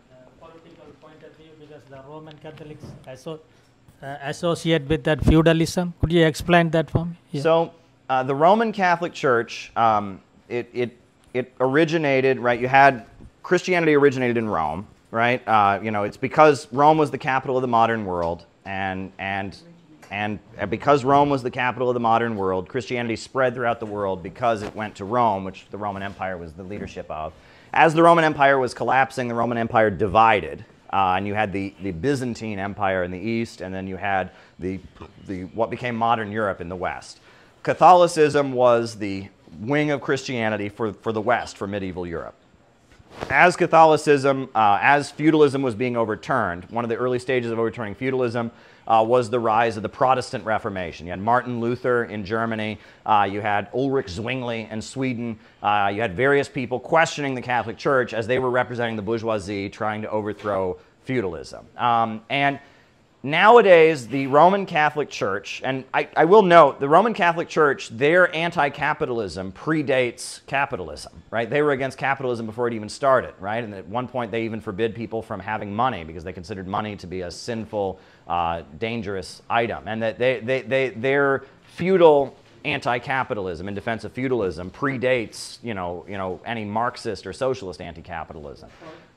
the political point of view, because the Roman Catholics associate with that feudalism. Could you explain that for me? Yeah. So the Roman Catholic Church, it originated, right? You had Christianity originated in Rome, right? It's because Rome was the capital of the modern world, and because Rome was the capital of the modern world, Christianity spread throughout the world because it went to Rome, which the Roman Empire was the leadership of. As the Roman Empire was collapsing, the Roman Empire divided, and you had the Byzantine Empire in the east, and then you had the what became modern Europe in the west. Catholicism was the wing of Christianity for the West, for medieval Europe. As Catholicism, as feudalism was being overturned, one of the early stages of overturning feudalism was the rise of the Protestant Reformation. You had Martin Luther in Germany, you had Ulrich Zwingli in Sweden, you had various people questioning the Catholic Church as they were representing the bourgeoisie, trying to overthrow feudalism. And nowadays, the Roman Catholic Church, and I will note, the Roman Catholic Church, their anti-capitalism predates capitalism, right? They were against capitalism before it even started, right? And at one point, they even forbid people from having money because they considered money to be a sinful, dangerous item. And that their feudal anti-capitalism in defense of feudalism predates, any Marxist or socialist anti-capitalism.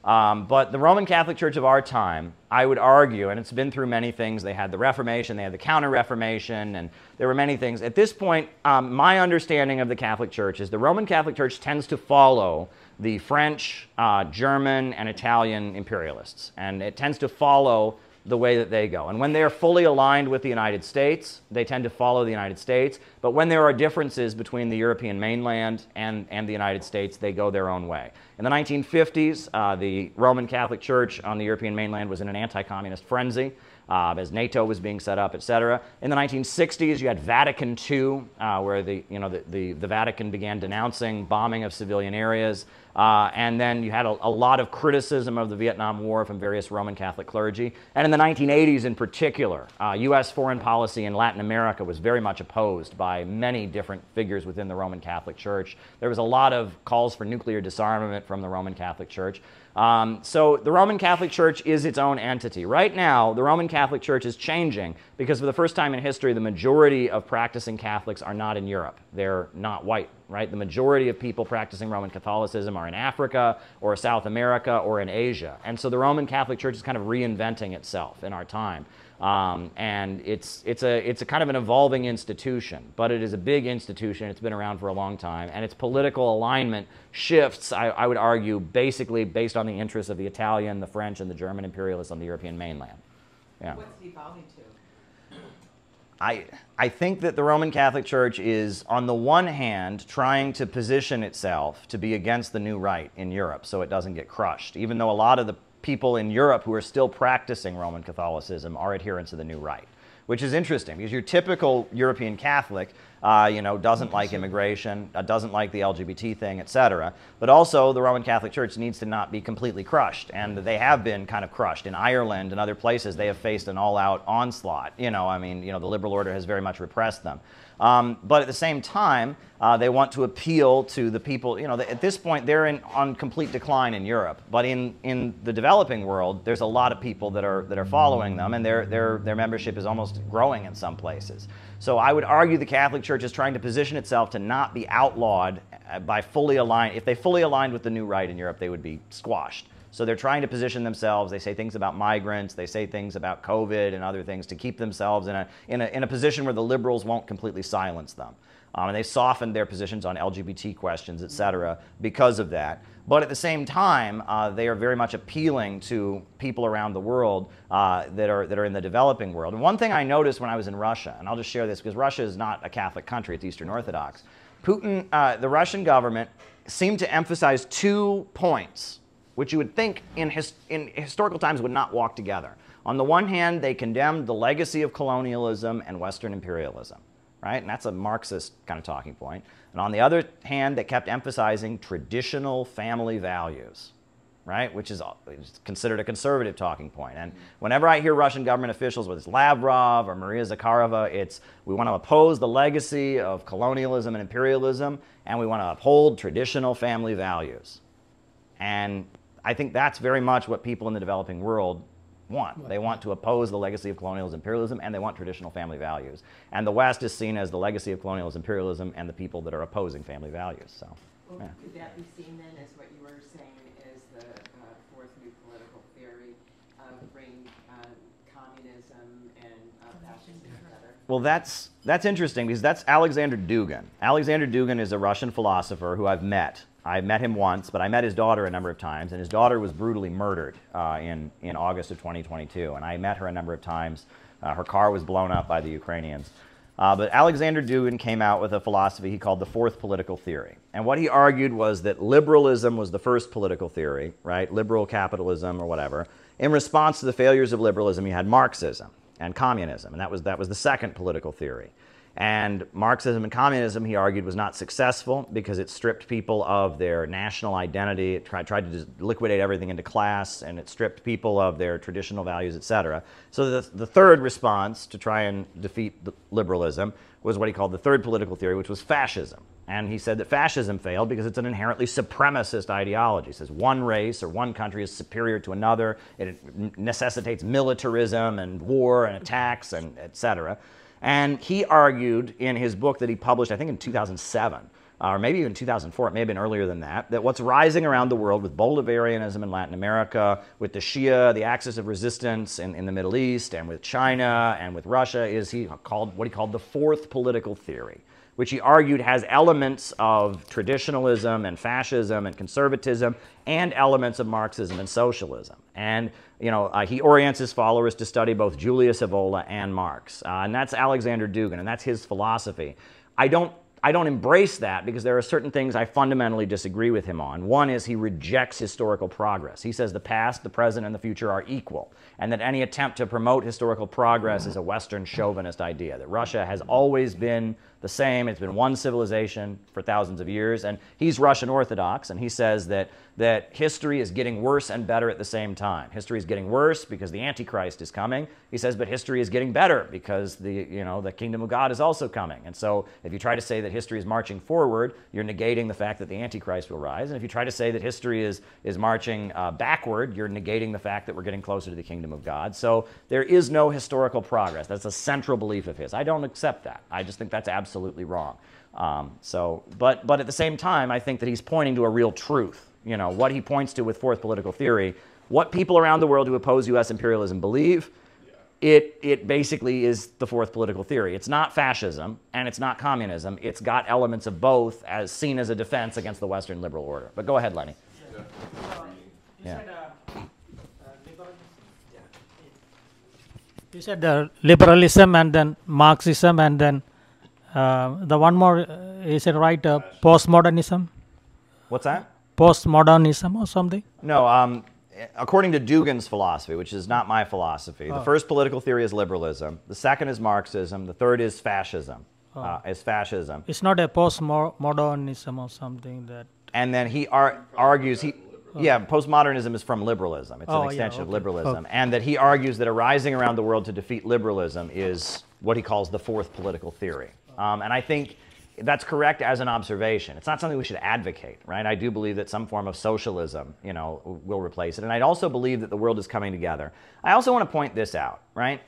But the Roman Catholic Church of our time, I would argue, and it's been through many things, they had the Reformation, they had the Counter-Reformation, and there were many things. At this point, my understanding of the Catholic Church is the Roman Catholic Church tends to follow the French, German, and Italian imperialists, and it tends to follow the way that they go. And when they are fully aligned with the United States, they tend to follow the United States. But when there are differences between the European mainland and the United States, they go their own way. In the 1950s, the Roman Catholic Church on the European mainland was in an anti-communist frenzy as NATO was being set up, etc. In the 1960s, you had Vatican II, where the Vatican began denouncing bombing of civilian areas. And then you had a lot of criticism of the Vietnam War from various Roman Catholic clergy. And in the 1980s in particular, U.S. foreign policy in Latin America was very much opposed by many different figures within the Roman Catholic Church. There was a lot of calls for nuclear disarmament from the Roman Catholic Church. So the Roman Catholic Church is its own entity. Right now, the Roman Catholic Church is changing because for the first time in history, the majority of practicing Catholics are not in Europe. They're not white, right? The majority of people practicing Roman Catholicism are in Africa or South America or in Asia. And so the Roman Catholic Church is kind of reinventing itself in our time. And it's a kind of an evolving institution, but it is a big institution. It's been around for a long time, and its political alignment shifts, I would argue, basically based on the interests of the Italian, the French, and the German imperialists on the European mainland. Yeah. What's it evolving to? I think that the Roman Catholic Church is, on the one hand, trying to position itself to be against the new right in Europe so it doesn't get crushed, even though a lot of the people in Europe who are still practicing Roman Catholicism are adherents of the new right, which is interesting because your typical European Catholic, doesn't like immigration, doesn't like the LGBT thing, etc. But also the Roman Catholic Church needs to not be completely crushed, and they have been kind of crushed. In Ireland and other places, they have faced an all-out onslaught. The liberal order has very much repressed them. But at the same time, they want to appeal to the people. At this point, they're on complete decline in Europe. But in the developing world, there's a lot of people that are following them, and their membership is almost growing in some places. So I would argue the Catholic Church is trying to position itself to not be outlawed by fully aligned. If they fully aligned with the new right in Europe, they would be squashed. So they're trying to position themselves. They say things about migrants. They say things about COVID and other things to keep themselves in a position where the liberals won't completely silence them. And they softened their positions on LGBT questions, et cetera, because of that. But at the same time, they are very much appealing to people around the world that are in the developing world. And one thing I noticed when I was in Russia, and I'll just share this because Russia is not a Catholic country, it's Eastern Orthodox. Putin, the Russian government, seemed to emphasize 2 points, which you would think in historical times would not walk together. On the one hand, they condemned the legacy of colonialism and Western imperialism, right? And that's a Marxist kind of talking point. And on the other hand, they kept emphasizing traditional family values, right? Which is considered a conservative talking point. And whenever I hear Russian government officials, whether it's Lavrov or Maria Zakharova, it's we want to oppose the legacy of colonialism and imperialism, and we want to uphold traditional family values. And I think that's very much what people in the developing world want. They want to oppose the legacy of colonialism, imperialism, and they want traditional family values. And the West is seen as the legacy of colonialism, imperialism, and the people that are opposing family values. So, well, yeah. Could that be seen then as what you were saying is the fourth new political theory of bringing communism and fascism together? Well, that's interesting because that's Alexander Dugin. Alexander Dugin is a Russian philosopher who I've met. I met him once, but I met his daughter a number of times, and his daughter was brutally murdered in August of 2022, and I met her a number of times. Her car was blown up by the Ukrainians. But Alexander Dugin came out with a philosophy he called the fourth political theory. And what he argued was that liberalism was the first political theory, right? Liberal capitalism or whatever. In response to the failures of liberalism, you had Marxism and communism, and that was the second political theory. And Marxism and communism, he argued, was not successful because it stripped people of their national identity. It tried to just liquidate everything into class, and it stripped people of their traditional values, etc. So the third response to try and defeat liberalism was what he called the third political theory, which was fascism. And he said that fascism failed because it's an inherently supremacist ideology. It says one race or one country is superior to another. It necessitates militarism and war and attacks and etc. And he argued in his book that he published, I think in 2007, or maybe even 2004, it may have been earlier than that, that what's rising around the world with Bolivarianism in Latin America, with the Shia, the axis of resistance in the Middle East, and with China and with Russia is what he called the fourth political theory, which he argued has elements of traditionalism and fascism and conservatism and elements of Marxism and socialism. And he orients his followers to study both Julius Evola and Marx. And that's Alexander Dugin, and that's his philosophy. I don't embrace that because there are certain things I fundamentally disagree with him on. One is he rejects historical progress. He says the past, the present, and the future are equal, and that any attempt to promote historical progress is a Western chauvinist idea, that Russia has always been the same. It's been one civilization for thousands of years, and he's Russian Orthodox, and he says that history is getting worse and better at the same time. History is getting worse because the Antichrist is coming. He says, but history is getting better because the kingdom of God is also coming. And so if you try to say that history is marching forward, you're negating the fact that the Antichrist will rise. And if you try to say that history is marching backward, you're negating the fact that we're getting closer to the kingdom of God. So there is no historical progress. That's a central belief of his. I don't accept that. I just think that's absolutely wrong. But at the same time, I think that he's pointing to a real truth. What he points to with fourth political theory, what people around the world who oppose U.S. imperialism believe, it basically is the fourth political theory. It's not fascism and it's not communism. It's got elements of both as seen as a defense against the Western liberal order. But go ahead, Lenny. You said liberalism and then Marxism and then the one more, is it right, postmodernism? What's that? Postmodernism or something? No, according to Dugin's philosophy, which is not my philosophy, the first political theory is liberalism, the second is Marxism, the third is fascism. It's not a postmodernism or something that... And then he argues, postmodernism is from liberalism. It's an extension of liberalism. And that he argues that arising around the world to defeat liberalism is what he calls the fourth political theory. And I think that's correct as an observation. It's not something we should advocate, right? I do believe that some form of socialism, will replace it. And I also believe that the world is coming together. I also want to point this out, right?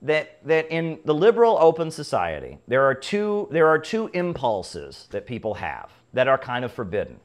That in the liberal open society, there are two impulses that people have that are kind of forbidden.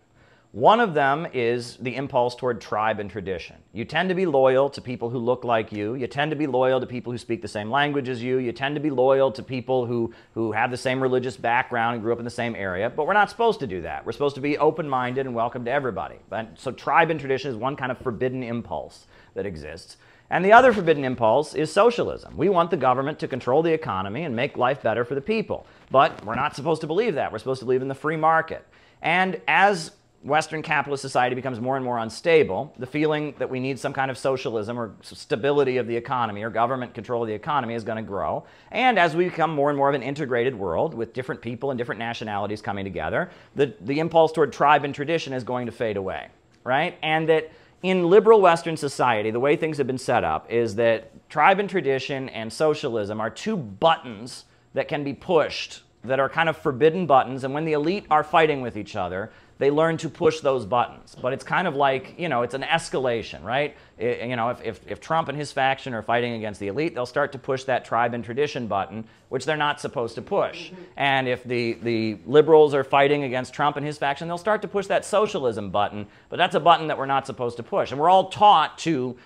One of them is the impulse toward tribe and tradition. You tend to be loyal to people who look like you. You tend to be loyal to people who speak the same language as you. You tend to be loyal to people who have the same religious background and grew up in the same area. But we're not supposed to do that. We're supposed to be open-minded and welcome to everybody. So tribe and tradition is one kind of forbidden impulse that exists. And the other forbidden impulse is socialism. We want the government to control the economy and make life better for the people. But we're not supposed to believe that. We're supposed to believe in the free market. And as Western capitalist society becomes more and more unstable, the feeling that we need some kind of socialism or stability of the economy or government control of the economy is going to grow. And as we become more and more of an integrated world with different people and different nationalities coming together, the impulse toward tribe and tradition is going to fade away, right? And that in liberal Western society, the way things have been set up is that tribe and tradition and socialism are two buttons that can be pushed that are kind of forbidden buttons, and when the elite are fighting with each other, they learn to push those buttons. But it's kind of like, it's an escalation, right? If Trump and his faction are fighting against the elite, they'll start to push that tribe and tradition button, which they're not supposed to push. And if the liberals are fighting against Trump and his faction, they'll start to push that socialism button, but that's a button that we're not supposed to push. And we're all taught to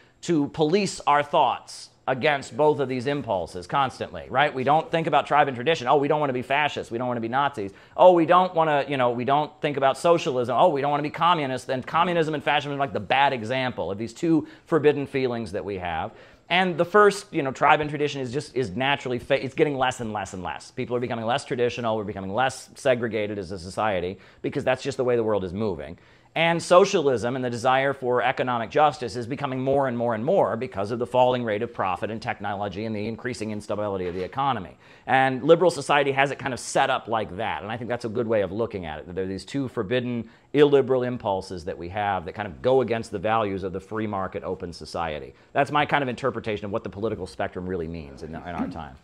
police our thoughts against both of these impulses constantly, right? We don't think about tribe and tradition. Oh, we don't want to be fascists. We don't want to be Nazis. Oh, we don't want to, we don't think about socialism. Oh, we don't want to be communists. And communism and fascism are like the bad example of these two forbidden feelings that we have. And the first, tribe and tradition is naturally, it's getting less and less and less. People are becoming less traditional. We're becoming less segregated as a society because that's just the way the world is moving. And socialism and the desire for economic justice is becoming more and more and more because of the falling rate of profit and technology and the increasing instability of the economy. And liberal society has it kind of set up like that. And I think that's a good way of looking at it, that there are these two forbidden, illiberal impulses that we have that kind of go against the values of the free market, open society. That's my kind of interpretation of what the political spectrum really means in our time.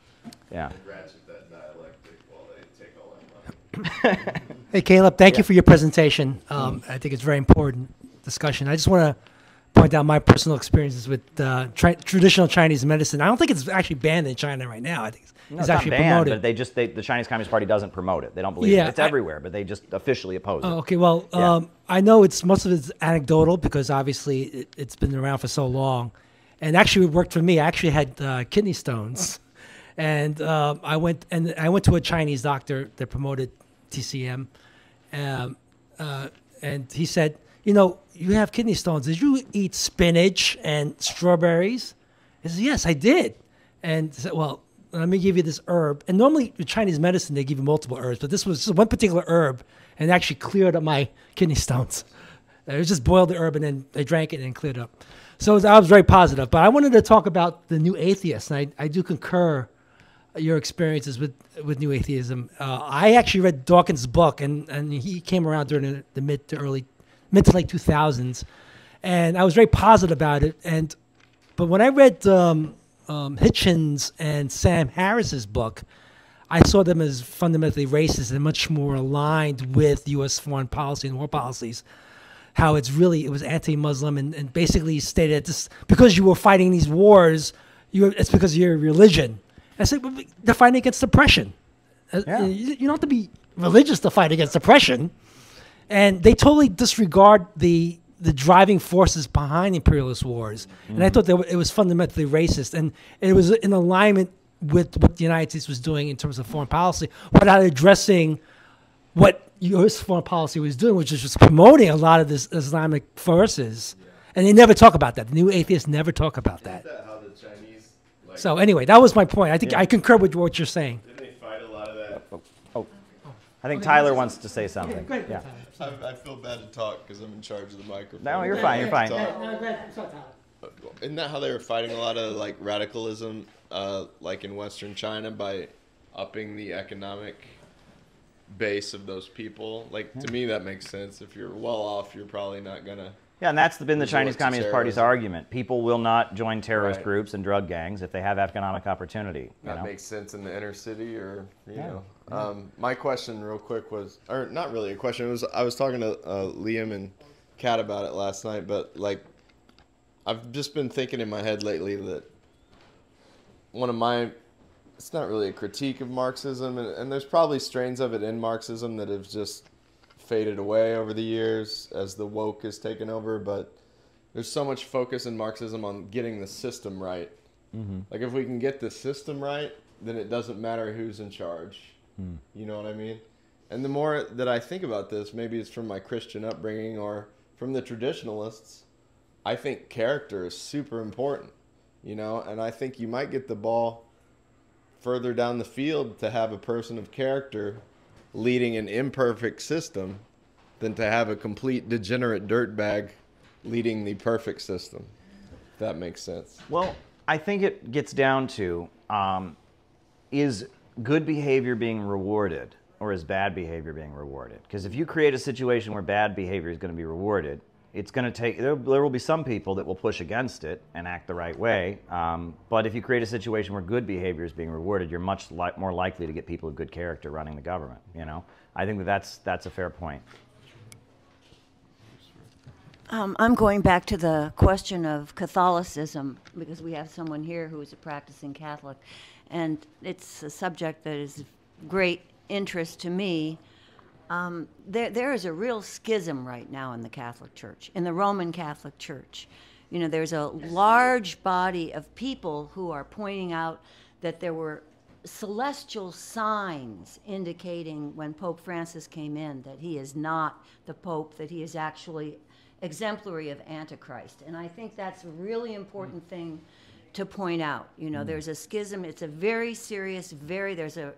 Yeah. Ratchet that dialectic while they take all that money. Hey, Caleb, thank you for your presentation. I think it's a very important discussion. I just want to point out my personal experiences with traditional Chinese medicine. I don't think it's actually banned in China right now. I think it's actually not banned, promoted. But the Chinese Communist Party doesn't promote it. They don't believe it. It's everywhere, but they just officially oppose it. Okay, well, I know most of it's anecdotal because obviously it's been around for so long. And actually it worked for me. I actually had kidney stones. And I went to a Chinese doctor that promoted TCM. And he said, you have kidney stones. Did you eat spinach and strawberries? I said, yes, I did. And he said, well, let me give you this herb. And normally with Chinese medicine, they give you multiple herbs, but this was just one particular herb and it actually cleared up my kidney stones. It was just boiled the herb and then I drank it and cleared up. So I was very positive. But I wanted to talk about the new atheists, and I do concur your experiences with new atheism. I actually read Dawkins' book, and he came around during the mid to late 2000s, and I was very positive about it. But when I read Hitchens and Sam Harris's book, I saw them as fundamentally racist and much more aligned with U.S. foreign policy and war policies. How it was anti-Muslim and basically stated this because you were fighting these wars, it's because of your religion. I said, well, they're fighting against oppression. Yeah. You don't have to be religious to fight against oppression. And they totally disregard the the driving forces behind imperialist wars. And I thought that it was fundamentally racist. And it was in alignment with what the United States was doing in terms of foreign policy without addressing what U.S. foreign policy was doing, which is just promoting a lot of this Islamic forces. And they never talk about that. The new atheists never talk about that. Is that how the Chinese, like, So anyway, that was my point. I think I concur with what you're saying. didn't they fight a lot of that? I think Tyler wants to say something. Great. Yeah. I feel bad to talk because I'm in charge of the microphone. No, you're fine. You're fine. Isn't that how they were fighting a lot of like radicalism, like in Western China, by upping the economic base of those people? Like to me, that makes sense. If you're well off, you're probably not gonna. Yeah, and that's been the Chinese resort to Communist Party's terrorism. argument. People will not join terrorist Right. groups and drug gangs if they have economic opportunity. You That know? makes sense in the inner city, or you know. My question, real quick, was, or not really a question. It was I was talking to Liam and Kat about it last night, but like, I've just been thinking in my head lately that one of my, it's not really a critique of Marxism, and there's probably strains of it in Marxism that have just faded away over the years as the woke has taken over, but there's so much focus in Marxism on getting the system right. Like if we can get the system right, then it doesn't matter who's in charge. You know what I mean? And the more that I think about this, maybe it's from my Christian upbringing or from the traditionalists, I think character is super important, you know, and I think you might get the ball further down the field to have a person of character leading an imperfect system than to have a complete degenerate dirtbag leading the perfect system. If that makes sense. Well, I think it gets down to, is good behavior being rewarded or is bad behavior being rewarded? Because if you create a situation where bad behavior is going to be rewarded, it's going to take, there will be some people that will push against it and act the right way. But if you create a situation where good behavior is being rewarded, you're much more likely to get people of good character running the government. You know, I think that's a fair point. I'm going back to the question of Catholicism because we have someone here who is a practicing Catholic, and it's a subject that is of great interest to me. There is a real schism right now in the Catholic Church, in the Roman Catholic Church. You know, there's a large body of people who are pointing out that there were celestial signs indicating when Pope Francis came in that he is not the Pope, that he is actually exemplary of Antichrist. And I think that's a really important thing to point out. You know, there's a schism. It's a very serious, there's a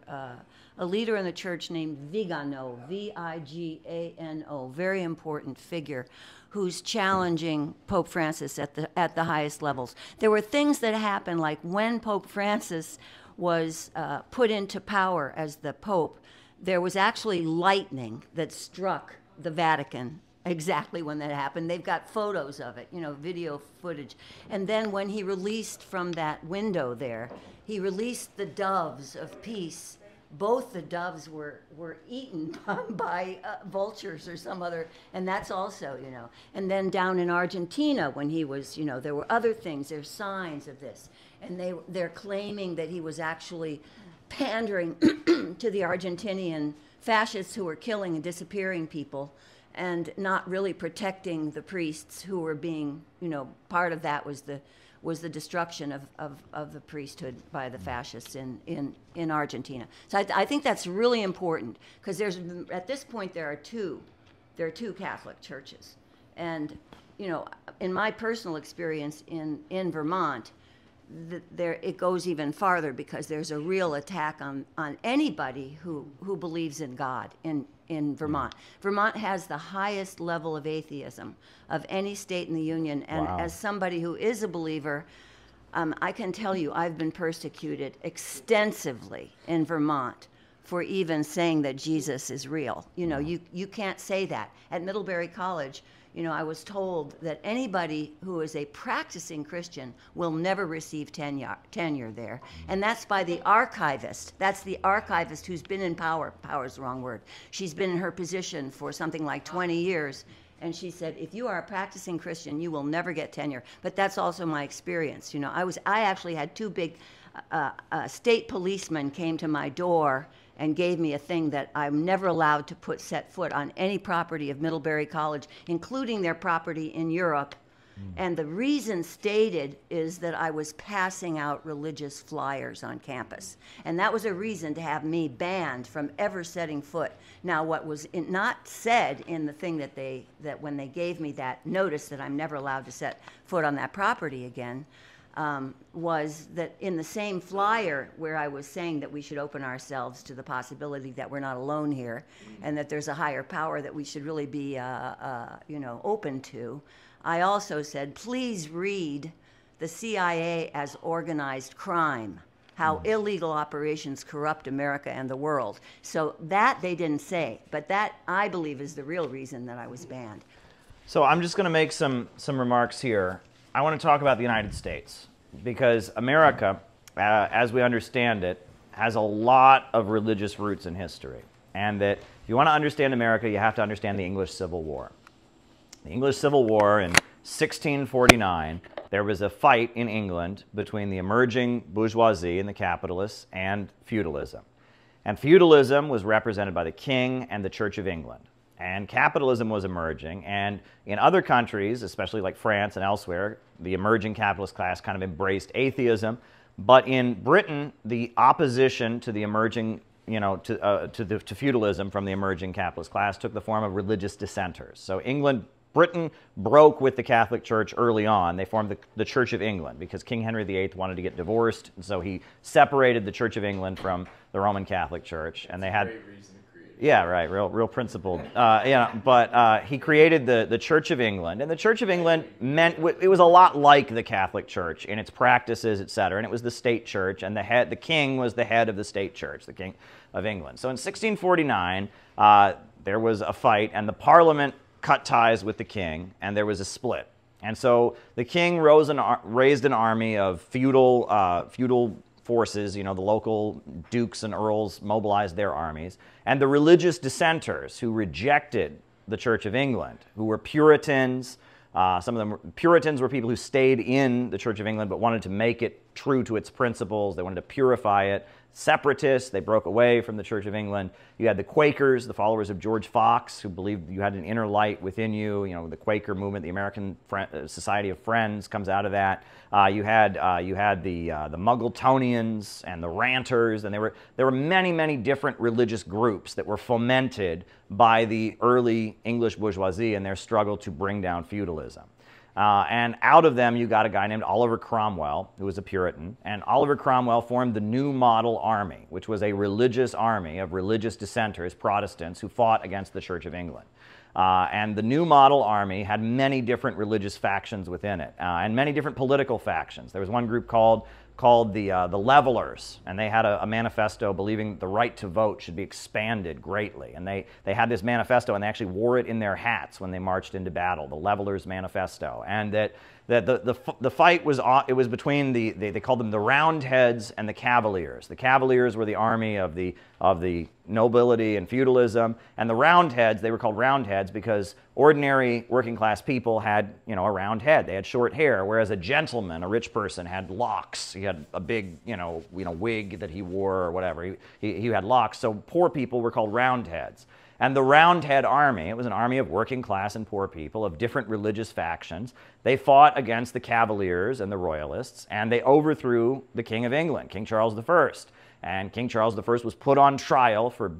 leader in the church named Vigano, V-I-G-A-N-O, very important figure, who's challenging Pope Francis at the highest levels. There were things that happened, like when Pope Francis was put into power as the Pope, there was actually lightning that struck the Vatican exactly when that happened. They've got photos of it, you know, video footage. And then when he released from that window there, he released the doves of peace. Both the doves were eaten by vultures or some other, and that's also, you know. And then down in Argentina when he was, you know, there were other things, there's signs of this. And they're claiming that he was actually pandering to the Argentinian fascists who were killing and disappearing people, and not really protecting the priests who were being, you know, part of that was the destruction of the priesthood by the fascists in Argentina. So I think that's really important because at this point there are two Catholic churches, and you know, in my personal experience in Vermont, it goes even farther because there's a real attack on anybody who believes in God in Vermont. Vermont has the highest level of atheism of any state in the Union, and Wow. as somebody who is a believer, I can tell you I've been persecuted extensively in Vermont for even saying that Jesus is real. You know, you can't say that. At Middlebury College, you know, I was told that anybody who is a practicing Christian will never receive tenure there. And that's by the archivist. That's the archivist who's been in power. Power is the wrong word. She's been in her position for something like 20 years. And she said, if you are a practicing Christian, you will never get tenure. But that's also my experience. You know, I actually had two big state policemen came to my door and gave me a thing that I'm never allowed to set foot on any property of Middlebury College, including their property in Europe. And the reason stated is that I was passing out religious flyers on campus. And that was a reason to have me banned from ever setting foot. Now, what was not said in the thing that when they gave me that notice that I'm never allowed to set foot on that property again, was that in the same flyer where I was saying that we should open ourselves to the possibility that we're not alone here and that there's a higher power that we should really be, open to, I also said, please read the CIA as organized crime, how illegal operations corrupt America and the world. So that they didn't say, but that, I believe, is the real reason that I was banned. So I'm just going to make some remarks here. I want to talk about the United States, because America, as we understand it, has a lot of religious roots in history. And that if you want to understand America, you have to understand the English Civil War. The English Civil War in 1649, there was a fight in England between the emerging bourgeoisie and the capitalists and feudalism. And feudalism was represented by the king and the Church of England. And capitalism was emerging. And in other countries, especially like France and elsewhere, the emerging capitalist class kind of embraced atheism. But in Britain, the opposition to the emerging, to feudalism from the emerging capitalist class took the form of religious dissenters. So Britain broke with the Catholic Church early on. They formed the Church of England because King Henry VIII wanted to get divorced, and so he separated the Church of England from the Roman Catholic Church. And they had, great reason to create it. Yeah, right, real principled. But he created the Church of England, and the Church of England it was a lot like the Catholic Church in its practices, etc. And it was the state church, and the king was the head of the state church, the King of England. So in 1649, there was a fight, and the Parliament cut ties with the king, and there was a split. And so the king raised an army of feudal forces. The local dukes and earls mobilized their armies. And the religious dissenters who rejected the Church of England, who were Puritans, Puritans were people who stayed in the Church of England but wanted to make it true to its principles. They wanted to purify it. Separatists, they broke away from the Church of England. You had the Quakers, the followers of George Fox, who believed you had an inner light within you. The Quaker movement, the American Society of Friends comes out of that. You had the Muggletonians and the Ranters, and there were many different religious groups that were fomented by the early English bourgeoisie in their struggle to bring down feudalism. And out of them, you got a guy named Oliver Cromwell, who was a Puritan. And Oliver Cromwell formed the New Model Army, which was a religious army of religious dissenters, Protestants, who fought against the Church of England. And the New Model Army had many different religious factions within it, and many different political factions. There was one group called the Levelers, and they had a manifesto believing the right to vote should be expanded greatly. And they had this manifesto, and they actually wore it in their hats when they marched into battle, the Levelers Manifesto. And that the fight was between they called them the Roundheads and the Cavaliers. The Cavaliers were the army of the nobility and feudalism, and the Roundheads, they were called Roundheads because ordinary working class people had a round head. They had short hair, whereas a gentleman, a rich person, had locks. He had a big wig that he wore or whatever. He had locks. So poor people were called Roundheads. And the Roundhead Army, it was an army of working class and poor people of different religious factions. They fought against the Cavaliers and the Royalists, and they overthrew the King of England, King Charles I. And King Charles I was put on trial for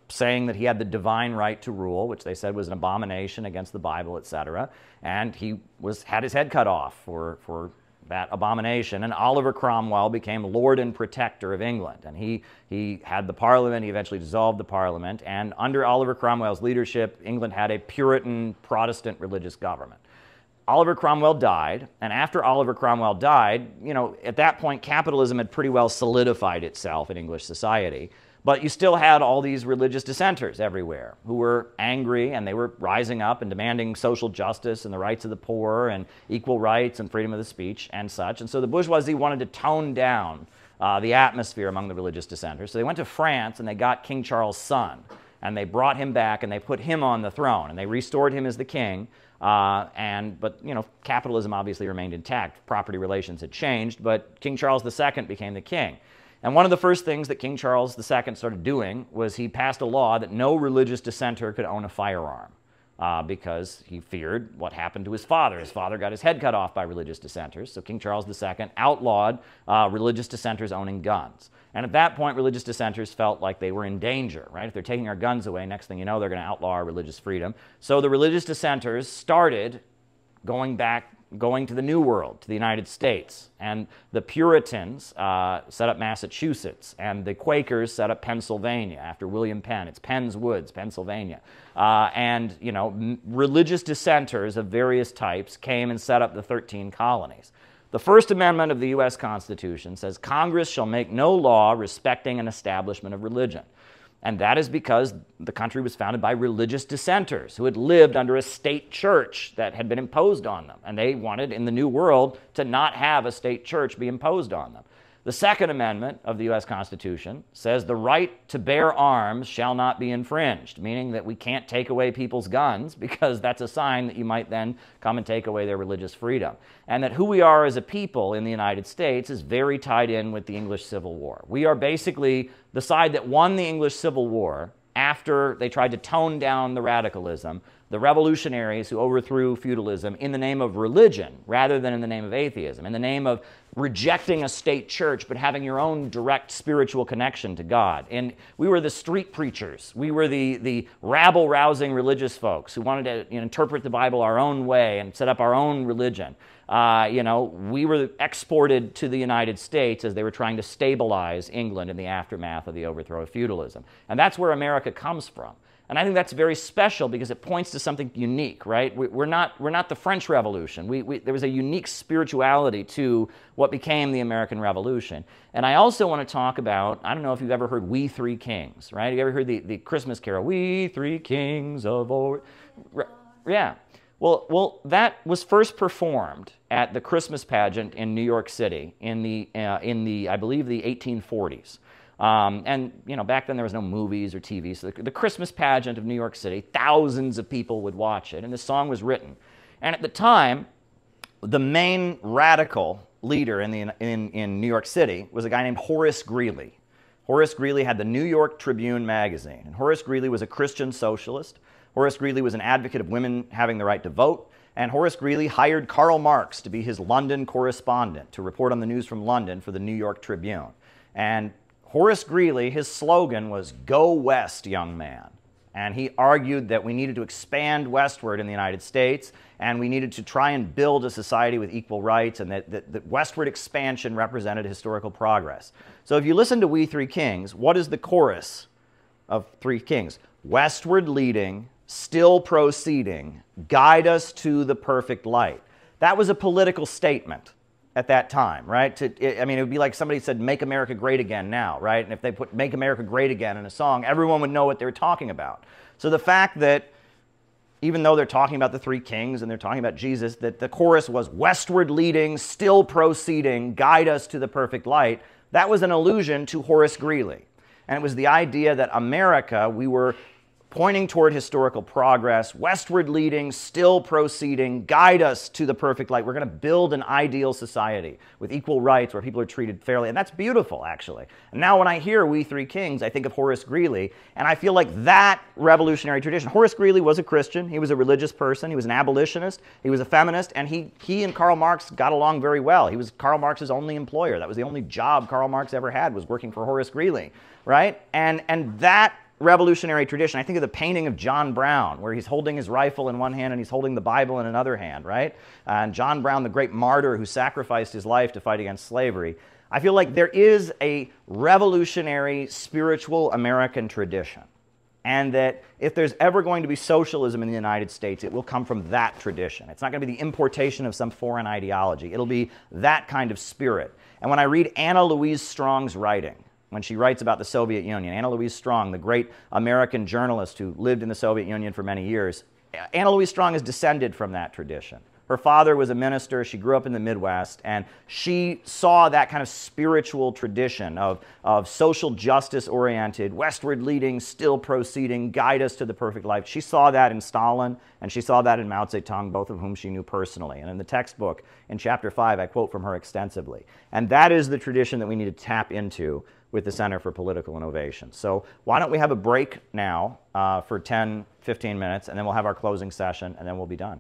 saying that he had the divine right to rule, which they said was an abomination against the Bible, etc. And he had his head cut off for that abomination. And Oliver Cromwell became Lord and Protector of England. And he had the Parliament. He eventually dissolved the Parliament. And under Oliver Cromwell's leadership, England had a Puritan Protestant religious government. Oliver Cromwell died, and after Oliver Cromwell died, at that point, capitalism had pretty well solidified itself in English society. But you still had all these religious dissenters everywhere who were angry, and they were rising up and demanding social justice and the rights of the poor and equal rights and freedom of the speech and such. And so the bourgeoisie wanted to tone down the atmosphere among the religious dissenters. So they went to France and they got King Charles' son, and they brought him back and they put him on the throne, and they restored him as the king. But capitalism obviously remained intact. Property relations had changed, but King Charles II became the king. And one of the first things that King Charles II started doing was he passed a law that no religious dissenter could own a firearm because he feared what happened to his father. His father got his head cut off by religious dissenters, so King Charles II outlawed religious dissenters owning guns. And at that point, religious dissenters felt like they were in danger, right? If they're taking our guns away, next thing you know, they're going to outlaw our religious freedom. So the religious dissenters started going to the New World, to the United States. And the Puritans set up Massachusetts, and the Quakers set up Pennsylvania after William Penn. It's Penn's Woods, Pennsylvania. And, you know, religious dissenters of various types came and set up the 13 colonies. The First Amendment of the U.S. Constitution says Congress shall make no law respecting an establishment of religion. And that is because the country was founded by religious dissenters who had lived under a state church that had been imposed on them. And they wanted, in the New World, to not have a state church be imposed on them. The Second Amendment of the U.S. Constitution says the right to bear arms shall not be infringed, meaning that we can't take away people's guns because that's a sign that you might then come and take away their religious freedom. And that who we are as a people in the United States is very tied in with the English Civil War. We are basically the side that won the English Civil War after they tried to tone down the radicalism, the revolutionaries who overthrew feudalism in the name of religion rather than in the name of atheism, in the name of rejecting a state church but having your own direct spiritual connection to God. And we were the street preachers. We were the rabble-rousing religious folks who wanted to interpret the Bible our own way and set up our own religion. We were exported to the United States as they were trying to stabilize England in the aftermath of the overthrow of feudalism. And that's where America comes from. And I think that's very special because it points to something unique, right? We're not the French Revolution. There was a unique spirituality to what became the American Revolution. And I also want to talk about, I don't know if you've ever heard We Three Kings, right? Have you ever heard the Christmas carol, We Three Kings of Orient? Yeah. Well, that was first performed at the Christmas pageant in New York City in the I believe, the 1840s. Back then there was no movies or TV, so the Christmas pageant of New York City, thousands of people would watch it, and the song was written. And at the time, the main radical leader in New York City was a guy named Horace Greeley. Horace Greeley had the New York Tribune magazine, and Horace Greeley was a Christian socialist. Horace Greeley was an advocate of women having the right to vote, and Horace Greeley hired Karl Marx to be his London correspondent to report on the news from London for the New York Tribune. And Horace Greeley, his slogan was, "Go west, young man." And he argued that we needed to expand westward in the United States, and we needed to try and build a society with equal rights, and that westward expansion represented historical progress. So if you listen to We Three Kings, what is the chorus of Three Kings? Westward leading, still proceeding, guide us to the perfect light. That was a political statement at that time, right? It would be like somebody said, "Make America Great Again" now, right? And if they put "Make America Great Again" in a song, everyone would know what they were talking about. So the fact that even though they're talking about the Three Kings and they're talking about Jesus, that the chorus was westward leading, still proceeding, guide us to the perfect light, that was an allusion to Horace Greeley. And it was the idea that America, we were pointing toward historical progress, westward leading, still proceeding, guide us to the perfect light. We're going to build an ideal society with equal rights where people are treated fairly. And that's beautiful, actually. And now when I hear We Three Kings, I think of Horace Greeley, and I feel like that revolutionary tradition. Horace Greeley was a Christian. He was a religious person. He was an abolitionist. He was a feminist. And he and Karl Marx got along very well. He was Karl Marx's only employer. That was the only job Karl Marx ever had, was working for Horace Greeley, right? And that revolutionary tradition. I think of the painting of John Brown, where he's holding his rifle in one hand and he's holding the Bible in another hand, right? And John Brown, the great martyr who sacrificed his life to fight against slavery. I feel like there is a revolutionary spiritual American tradition, and that if there's ever going to be socialism in the United States, it will come from that tradition. It's not going to be the importation of some foreign ideology. It'll be that kind of spirit. And when I read Anna Louise Strong's writing, when she writes about the Soviet Union, Anna Louise Strong, the great American journalist who lived in the Soviet Union for many years, Anna Louise Strong is descended from that tradition. Her father was a minister. She grew up in the Midwest, and she saw that kind of spiritual tradition of social justice-oriented, westward-leading, still proceeding, guide us to the perfect life. She saw that in Stalin, and she saw that in Mao Zedong, both of whom she knew personally. And in the textbook, in Chapter 5, I quote from her extensively. And that is the tradition that we need to tap into with the Center for Political Innovation. So why don't we have a break now for 10, 15 minutes, and then we'll have our closing session, and then we'll be done.